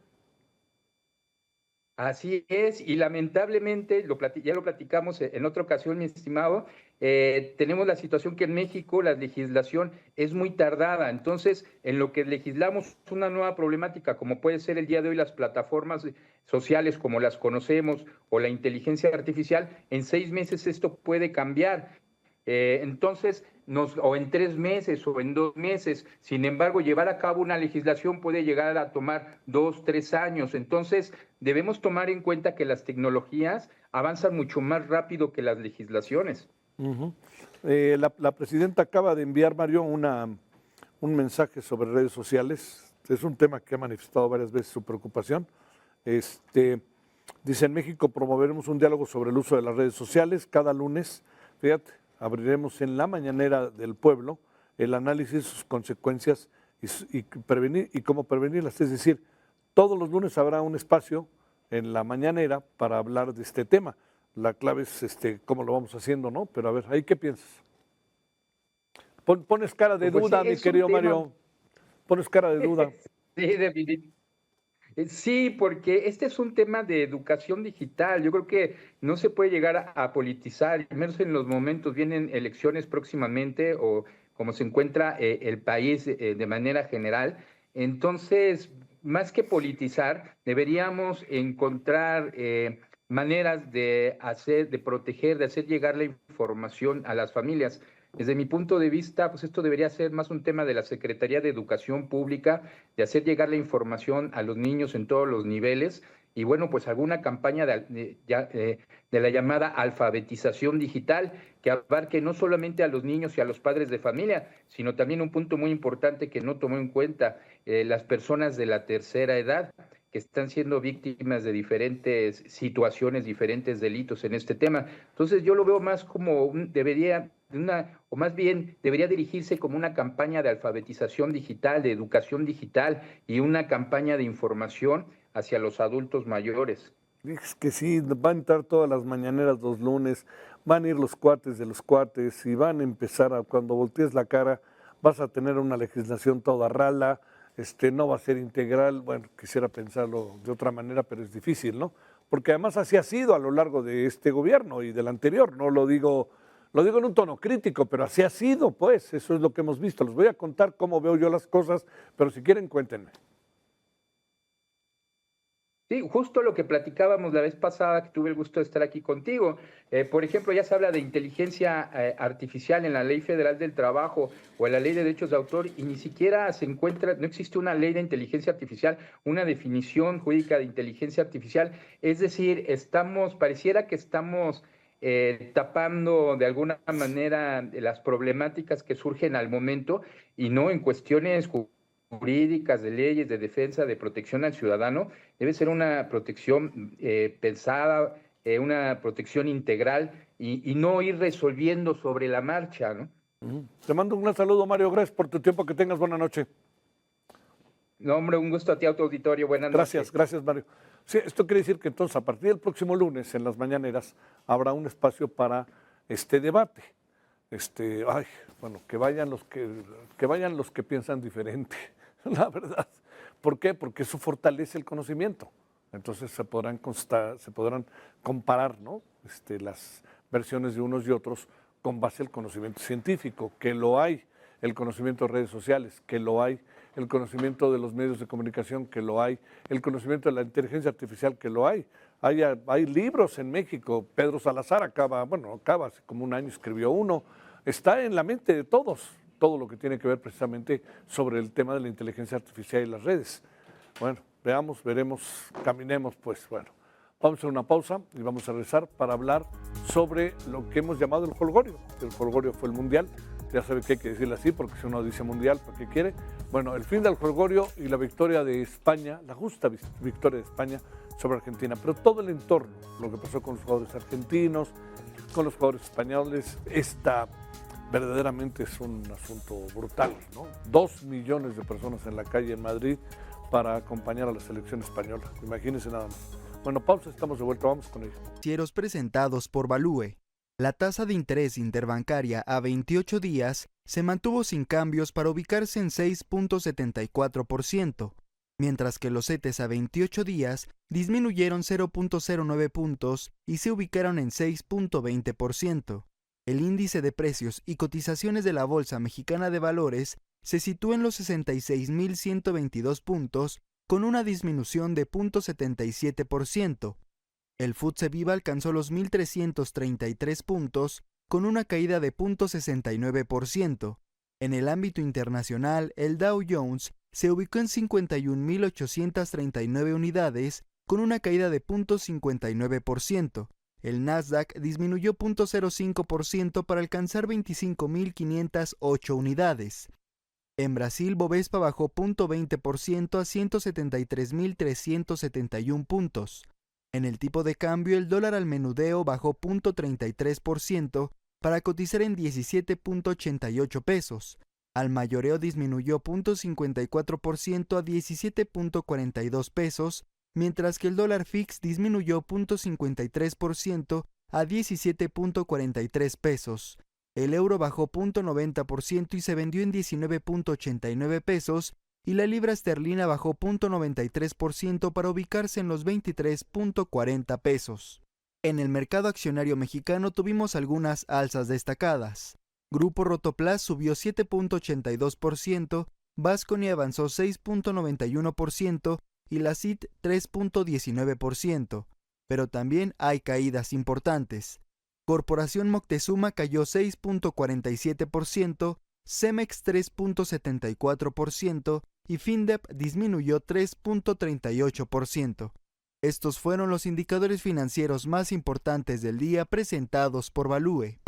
Así es, y lamentablemente, ya lo platicamos en otra ocasión, mi estimado, tenemos la situación que en México la legislación es muy tardada. Entonces, en lo que legislamos una nueva problemática, como puede ser el día de hoy las plataformas sociales como las conocemos o la inteligencia artificial, en 6 meses esto puede cambiar. Entonces, o en 3 meses o en 2 meses. Sin embargo, llevar a cabo una legislación puede llegar a tomar 2, 3 años. Entonces, debemos tomar en cuenta que las tecnologías avanzan mucho más rápido que las legislaciones. Uh-huh. La presidenta acaba de enviar, Mario, un mensaje sobre redes sociales. Es un tema que ha manifestado varias veces su preocupación. Dice, en México promoveremos un diálogo sobre el uso de las redes sociales cada lunes. Fíjate, abriremos en la mañanera del pueblo el análisis, sus consecuencias y cómo prevenirlas. Es decir, todos los lunes habrá un espacio en la mañanera para hablar de este tema. La clave es cómo lo vamos haciendo, ¿no? Pero a ver, ¿ahí qué piensas? Pones cara de duda, mi querido Mario. Pones cara de duda. Sí, Sí, porque este es un tema de educación digital. Yo creo que no se puede llegar a politizar, y menos en los momentos, vienen elecciones próximamente o como se encuentra el país de manera general. Entonces, más que politizar, deberíamos encontrar maneras de proteger, de hacer llegar la información a las familias. Desde mi punto de vista, pues esto debería ser más un tema de la Secretaría de Educación Pública, de hacer llegar la información a los niños en todos los niveles y bueno, pues alguna campaña de la llamada alfabetización digital que abarque no solamente a los niños y a los padres de familia, sino también un punto muy importante que no tomó en cuenta, las personas de la tercera edad, que están siendo víctimas de diferentes situaciones, diferentes delitos en este tema. Entonces yo lo veo más como debería dirigirse como una campaña de alfabetización digital, de educación digital y una campaña de información hacia los adultos mayores. Es que sí, van a entrar todas las mañaneras los lunes, van a ir los cuates de los cuates y van a empezar cuando voltees la cara, vas a tener una legislación toda rala, no va a ser integral. Bueno, quisiera pensarlo de otra manera, pero es difícil, ¿no? Porque además así ha sido a lo largo de este gobierno y del anterior, no lo digo en un tono crítico, pero así ha sido, pues, eso es lo que hemos visto. Les voy a contar cómo veo yo las cosas, pero si quieren, cuéntenme. Sí, justo lo que platicábamos la vez pasada, que tuve el gusto de estar aquí contigo. Por ejemplo, ya se habla de inteligencia artificial en la Ley Federal del Trabajo o en la Ley de Derechos de Autor y ni siquiera no existe una ley de inteligencia artificial, una definición jurídica de inteligencia artificial. Es decir, pareciera que estamos tapando de alguna manera las problemáticas que surgen al momento y no en cuestiones jurídicas, de leyes, de defensa, de protección al ciudadano. Debe ser una protección pensada, una protección integral y no ir resolviendo sobre la marcha, ¿no? Te mando un gran saludo, Mario. Gracias por tu tiempo. Que tengas buena noche. No, hombre, un gusto a ti, a tu auditorio. Buenas noches. Gracias, Mario. Sí, esto quiere decir que entonces a partir del próximo lunes en las mañaneras habrá un espacio para este debate. Que vayan los que piensan diferente. La verdad. ¿Por qué? Porque eso fortalece el conocimiento. Entonces se podrán comparar, ¿no? Las versiones de unos y otros con base al conocimiento científico, que lo hay, el conocimiento de redes sociales, que lo hay, el conocimiento de los medios de comunicación, que lo hay, el conocimiento de la inteligencia artificial, que lo hay. Hay libros en México. Pedro Salazar hace como un año escribió uno. Está en la mente de todos, todo lo que tiene que ver precisamente sobre el tema de la inteligencia artificial y las redes. Bueno, veremos, caminemos pues. Bueno, vamos a hacer una pausa y vamos a regresar para hablar sobre lo que hemos llamado el jolgorio. El jolgorio fue el mundial, ya sabe que hay que decirlo así porque si uno dice mundial, ¿para qué quiere? Bueno, el fin del jolgorio y la victoria de España, la justa victoria de España sobre Argentina, pero todo el entorno, lo que pasó con los jugadores argentinos, con los jugadores españoles, verdaderamente es un asunto brutal, ¿no? 2 millones de personas en la calle en Madrid para acompañar a la selección española. Imagínense nada más. Bueno, pausa, estamos de vuelta, vamos con ello. Financieros presentados por Value. La tasa de interés interbancaria a 28 días se mantuvo sin cambios para ubicarse en 6.74%, mientras que los CETES a 28 días disminuyeron 0.09 puntos y se ubicaron en 6.20%. El índice de precios y cotizaciones de la Bolsa Mexicana de Valores se sitúa en los 66.122 puntos, con una disminución de 0.77%. El FTSE Viva alcanzó los 1.333 puntos, con una caída de 0.69%. En el ámbito internacional, el Dow Jones se ubicó en 51.839 unidades, con una caída de 0.59%. El Nasdaq disminuyó 0.05% para alcanzar 25.508 unidades. En Brasil, Bovespa bajó 0.20% a 173.371 puntos. En el tipo de cambio, el dólar al menudeo bajó 0.33% para cotizar en 17.88 pesos. Al mayoreo disminuyó 0.54% a 17.42 pesos, mientras que el dólar fix disminuyó 0.53% a 17.43 pesos. El euro bajó 0.90% y se vendió en 19.89 pesos, y la libra esterlina bajó 0.93% para ubicarse en los 23.40 pesos. En el mercado accionario mexicano tuvimos algunas alzas destacadas. Grupo Rotoplas subió 7.82%, Vasconi avanzó 6.91% y la CIT 3.19%, pero también hay caídas importantes. Corporación Moctezuma cayó 6.47%, Cemex 3.74% y Findep disminuyó 3.38%. Estos fueron los indicadores financieros más importantes del día presentados por Valúe.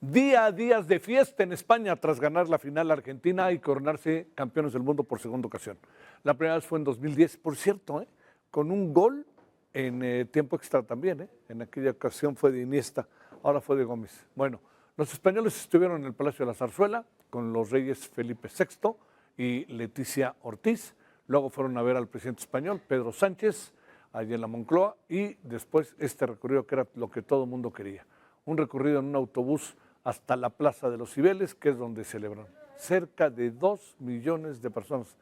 Día a días de fiesta en España tras ganar la final Argentina y coronarse campeones del mundo por segunda ocasión. La primera vez fue en 2010, por cierto, con un gol en tiempo extra también. En aquella ocasión fue de Iniesta, ahora fue de Gómez. Bueno, los españoles estuvieron en el Palacio de la Zarzuela con los reyes Felipe VI y Leticia Ortiz. Luego fueron a ver al presidente español, Pedro Sánchez, allí en la Moncloa, y después este recorrido que era lo que todo el mundo quería. Un recorrido en un autobús hasta la Plaza de los Cibeles, que es donde celebran. Cerca de 2 millones de personas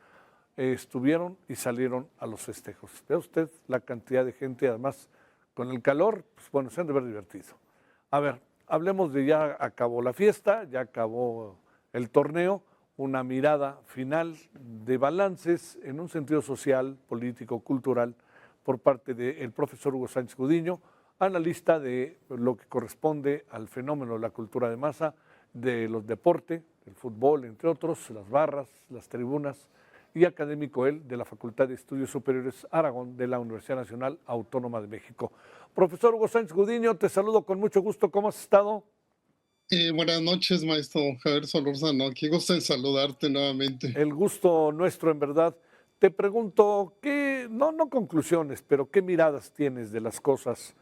estuvieron y salieron a los festejos. Vea usted la cantidad de gente, además con el calor, pues bueno, se han de ver divertido. A ver, hablemos de ya acabó la fiesta, ya acabó el torneo, una mirada final de balances en un sentido social, político, cultural, por parte del profesor Hugo Sánchez Gudiño, analista de lo que corresponde al fenómeno de la cultura de masa, de los deportes, el fútbol, entre otros, las barras, las tribunas, y académico él de la Facultad de Estudios Superiores Aragón de la Universidad Nacional Autónoma de México. Profesor Hugo Sánchez Gudiño, te saludo con mucho gusto. ¿Cómo has estado? Buenas noches, maestro Javier Solórzano. Qué gusto en saludarte nuevamente. El gusto nuestro, en verdad. Te pregunto, no conclusiones, pero ¿qué miradas tienes de las cosas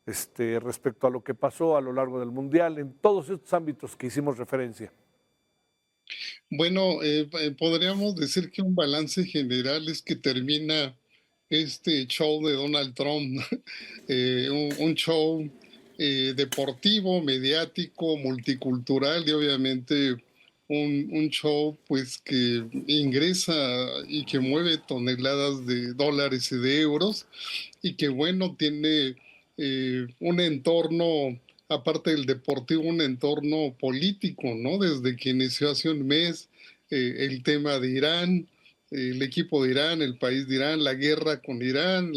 respecto a lo que pasó a lo largo del Mundial en todos estos ámbitos que hicimos referencia? Bueno, podríamos decir que un balance general es que termina este show de Donald Trump, un show deportivo, mediático, multicultural y obviamente un show pues que ingresa y que mueve toneladas de dólares y de euros y que bueno, tiene un entorno, aparte del deportivo, un entorno político, ¿no? Desde que inició hace un mes el tema de Irán, el equipo de Irán, el país de Irán, la guerra con Irán,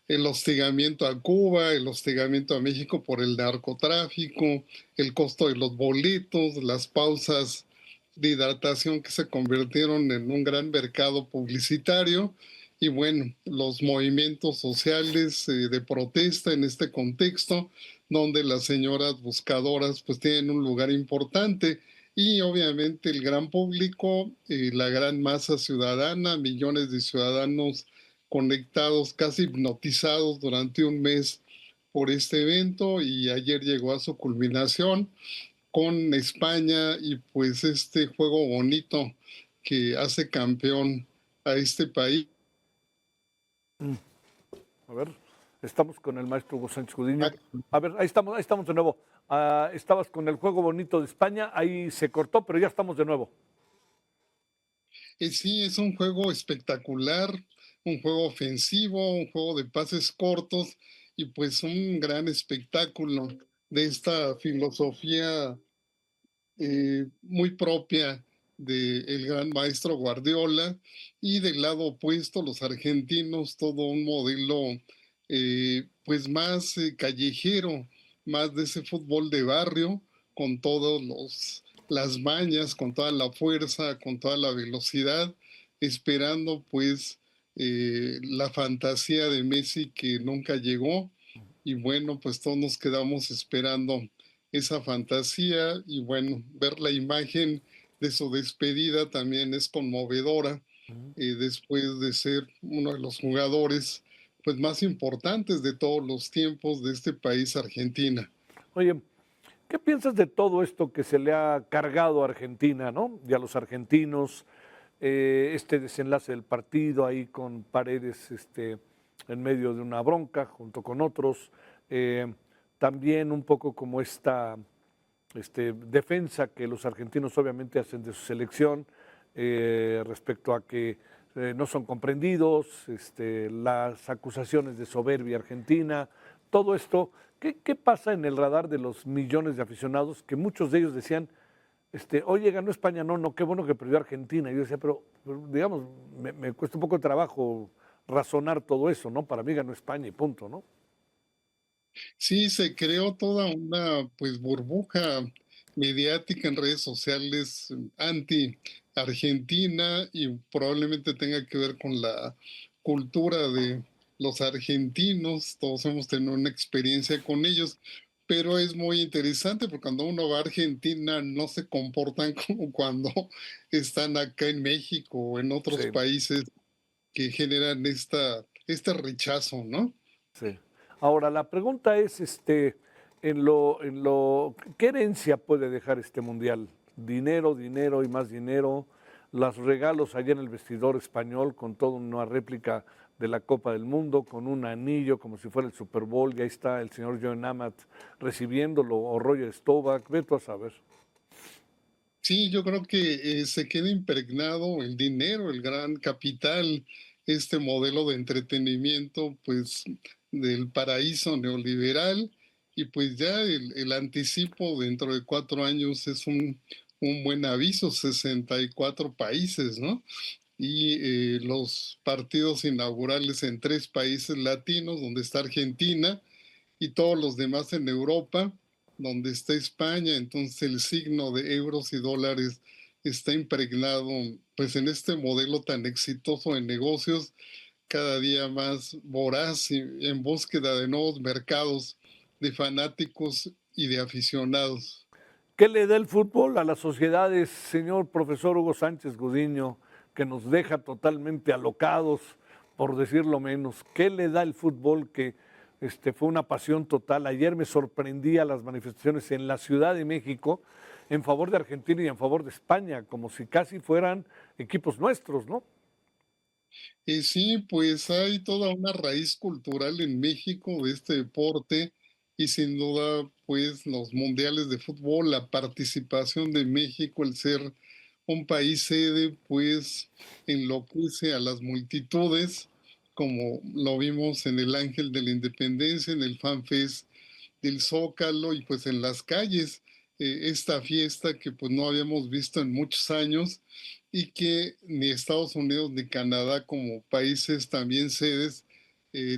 el hostigamiento a Cuba, el hostigamiento a México por el narcotráfico, el costo de los boletos, las pausas de hidratación que se convirtieron en un gran mercado publicitario y bueno, los movimientos sociales de protesta en este contexto donde las señoras buscadoras pues tienen un lugar importante y obviamente el gran público, la gran masa ciudadana, millones de ciudadanos conectados, casi hipnotizados durante un mes por este evento y ayer llegó a su culminación con España y pues este juego bonito que hace campeón a este país. A ver, estamos con el maestro Hugo Sánchez Gudiño. A ver, ahí estamos de nuevo. Estabas con el juego bonito de España, ahí se cortó, pero ya estamos de nuevo. Sí, es un juego espectacular, un juego ofensivo, un juego de pases cortos y pues un gran espectáculo de esta filosofía muy propia del gran maestro Guardiola y del lado opuesto los argentinos, todo un modelo pues más callejero, más de ese fútbol de barrio con todas las mañas, con toda la fuerza, con toda la velocidad, esperando pues la fantasía de Messi que nunca llegó y bueno, pues todos nos quedamos esperando esa fantasía y bueno, ver la imagen de su despedida también es conmovedora después de ser uno de los jugadores pues más importantes de todos los tiempos de este país, Argentina. Oye, ¿qué piensas de todo esto que se le ha cargado a Argentina, ¿no? Y a los argentinos, este desenlace del partido ahí con Paredes en medio de una bronca junto con otros, también un poco como esta defensa que los argentinos obviamente hacen de su selección respecto a que no son comprendidos, las acusaciones de soberbia argentina, todo esto. ¿Qué pasa en el radar de los millones de aficionados que muchos de ellos decían, oye, ganó España, no, qué bueno que perdió Argentina? Y yo decía, pero digamos, me cuesta un poco de trabajo razonar todo eso, ¿no? Para mí ganó España y punto, ¿no? Sí, se creó toda una pues burbuja mediática en redes sociales anti-Argentina y probablemente tenga que ver con la cultura de los argentinos. Todos hemos tenido una experiencia con ellos, pero es muy interesante porque cuando uno va a Argentina no se comportan como cuando están acá en México o en otros Sí. países que generan este rechazo, ¿no? Sí. Ahora, la pregunta es, ¿qué herencia puede dejar este mundial? Dinero, dinero y más dinero, los regalos allá en el vestidor español con toda una réplica de la Copa del Mundo, con un anillo como si fuera el Super Bowl, y ahí está el señor Joan Amat recibiéndolo, o Roger Staubach, ve tú a saber. Sí, yo creo que se queda impregnado el dinero, el gran capital, este modelo de entretenimiento, pues del paraíso neoliberal, y pues ya el anticipo dentro de 4 años es un buen aviso, 64 países, ¿no? Y los partidos inaugurales en 3 países latinos, donde está Argentina, y todos los demás en Europa, donde está España. Entonces el signo de euros y dólares está impregnado pues en este modelo tan exitoso de negocios, cada día más voraz y en búsqueda de nuevos mercados de fanáticos y de aficionados. ¿Qué le da el fútbol a las sociedades, señor profesor Hugo Sánchez Gudiño, que nos deja totalmente alocados, por decirlo menos? ¿Qué le da el fútbol que fue una pasión total? Ayer me sorprendía las manifestaciones en la Ciudad de México en favor de Argentina y en favor de España, como si casi fueran equipos nuestros, ¿no? Sí, pues hay toda una raíz cultural en México de este deporte y sin duda pues los mundiales de fútbol, la participación de México, el ser un país sede, pues enloquece a las multitudes, como lo vimos en el Ángel de la Independencia, en el FanFest del Zócalo y pues en las calles, esta fiesta que pues no habíamos visto en muchos años y que ni Estados Unidos ni Canadá como países también sedes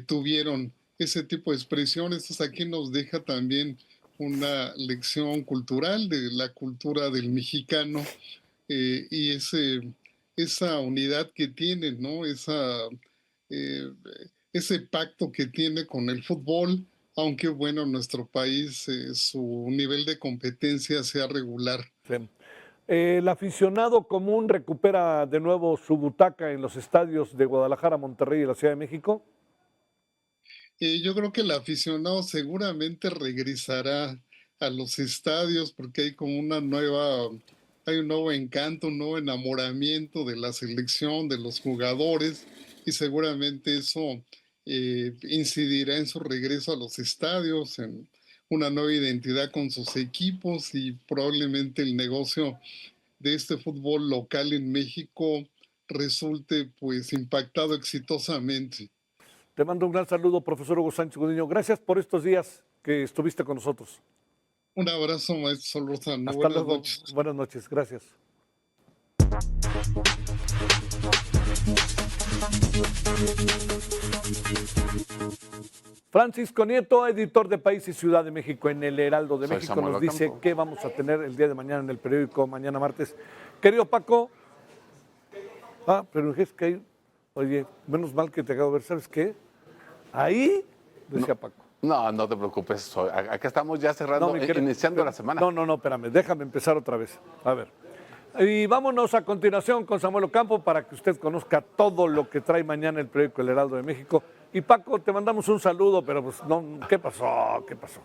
tuvieron ese tipo de expresiones. Entonces aquí nos deja también una lección cultural de la cultura del mexicano y esa unidad que tiene, ¿no? Ese pacto que tiene con el fútbol, aunque bueno, nuestro país, su nivel de competencia sea regular. Sí. El aficionado común recupera de nuevo su butaca en los estadios de Guadalajara, Monterrey y la Ciudad de México. Yo creo que el aficionado seguramente regresará a los estadios porque hay como hay un nuevo encanto, un nuevo enamoramiento de la selección, de los jugadores, y seguramente eso incidirá en su regreso a los estadios, en una nueva identidad con sus equipos y probablemente el negocio de este fútbol local en México resulte pues impactado exitosamente. Te mando un gran saludo, profesor Hugo Sánchez Gudiño. Gracias por estos días que estuviste con nosotros. Un abrazo, maestro Solórzano. Hasta Buenas luego. noches. Buenas noches. Gracias. Francisco Nieto, editor de País y Ciudad de México en el Heraldo de México, nos dice qué vamos a tener el día de mañana en el periódico, mañana martes. Querido Paco, pero es que, oye, menos mal que te acabo de ver, ¿sabes qué? Ahí, decía Paco. No, no te preocupes, acá estamos ya cerrando, iniciando la semana. No, espérame, déjame empezar otra vez. A ver. Y vámonos a continuación con Samuel Ocampo para que usted conozca todo lo que trae mañana el periódico El Heraldo de México Y Paco, te mandamos un saludo, pero pues no, ¿qué pasó?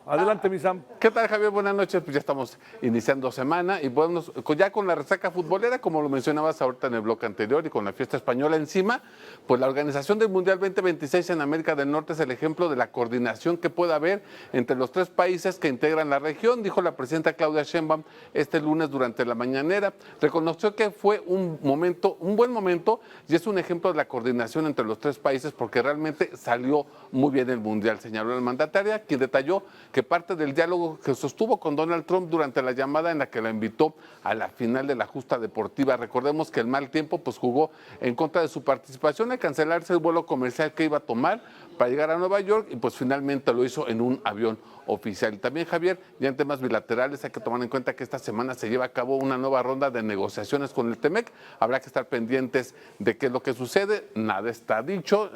Adelante, mi Sam. ¿Qué tal, Javier? Buenas noches. Pues ya estamos iniciando semana y podemos, ya con la resaca futbolera, como lo mencionabas ahorita en el bloque anterior, y con la fiesta española encima, pues la organización del Mundial 2026 en América del Norte es el ejemplo de la coordinación que puede haber entre los 3 países que integran la región, dijo la presidenta Claudia Sheinbaum este lunes durante la mañanera. Reconoció que fue un buen momento, y es un ejemplo de la coordinación entre los 3 países porque realmente salió muy bien el Mundial, señaló la mandataria, quien detalló que parte del diálogo que sostuvo con Donald Trump durante la llamada en la que la invitó a la final de la justa deportiva. Recordemos que el mal tiempo pues jugó en contra de su participación al cancelarse el vuelo comercial que iba a tomar para llegar a Nueva York y pues finalmente lo hizo en un avión oficial. Y también, Javier, ya en temas bilaterales hay que tomar en cuenta que esta semana se lleva a cabo una nueva ronda de negociaciones con el TEMEC. Habrá que estar pendientes de qué es lo que sucede. Nada está dicho.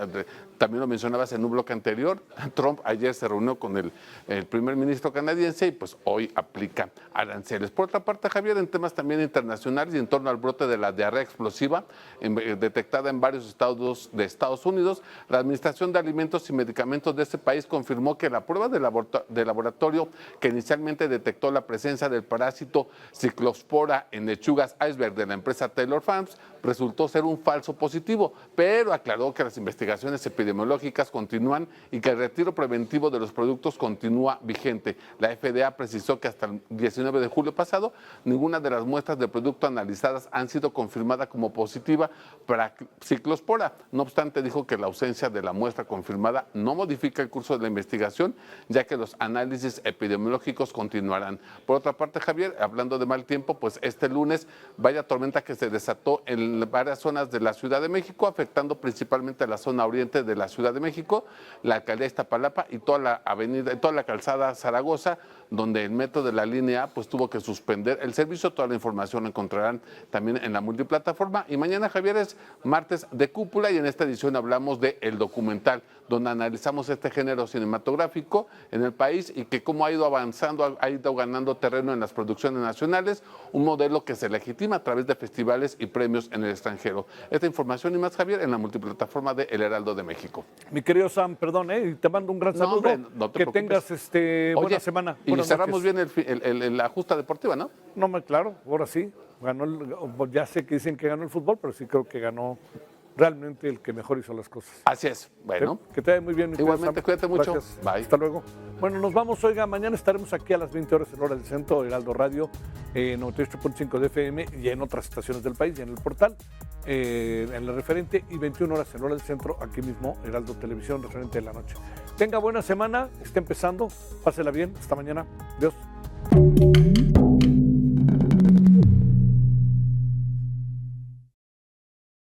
También lo mencionabas en un bloque anterior. Trump ayer se reunió con el primer ministro canadiense y pues hoy aplica aranceles. Por otra parte, Javier, en temas también internacionales y en torno al brote de la diarrea explosiva detectada en varios estados de Estados Unidos, la Administración de Alimentos y Medicamentos de ese país confirmó que la prueba de laboratorio que inicialmente detectó la presencia del parásito Ciclospora en lechugas iceberg de la empresa Taylor Farms resultó ser un falso positivo, pero aclaró que las investigaciones epidemiológicas continúan y que el retiro preventivo de los productos continúa vigente. La FDA precisó que hasta el 19 de julio pasado ninguna de las muestras de producto analizadas han sido confirmada como positiva para Ciclospora. No obstante, dijo que la ausencia de la muestra confirmada no modifica el curso de la investigación, ya que los análisis epidemiológicos continuarán. Por otra parte, Javier, hablando de mal tiempo, pues este lunes vaya tormenta que se desató en varias zonas de la Ciudad de México, afectando principalmente la zona oriente de la Ciudad de México, la alcaldía Iztapalapa y toda la avenida, toda la calzada Zaragoza, donde el metro de la línea A pues tuvo que suspender el servicio. Toda la información la encontrarán también en la multiplataforma. Y mañana, Javier, es martes de cúpula y en esta edición hablamos de El Documental, donde analizamos este género cinematográfico en el país y que cómo ha ido avanzando, ha ido ganando terreno en las producciones nacionales, un modelo que se legitima a través de festivales y premios en el extranjero. Esta información y más, Javier, en la multiplataforma de El Heraldo de México. Mi querido Sam, perdón, y te mando un gran saludo. Hombre, no te que preocupes. tengas buena semana. Y cerramos bien la justa deportiva, ¿no? No, claro, ahora sí. Ya sé que dicen que ganó el fútbol, pero sí creo que ganó realmente el que mejor hizo las cosas. Así es. Bueno. Que te vaya muy bien. Igualmente, cuídate mucho. Gracias. Bye. Hasta luego. Bueno, nos vamos. Oiga, mañana estaremos aquí a las 20 horas en hora del centro, Heraldo Radio, 98.5 de FM y en otras estaciones del país y en el portal, en la referente, y 21 horas en hora del centro, aquí mismo, Heraldo Televisión, referente de la noche. Tenga buena semana, está empezando, pásela bien. Hasta mañana. Adiós.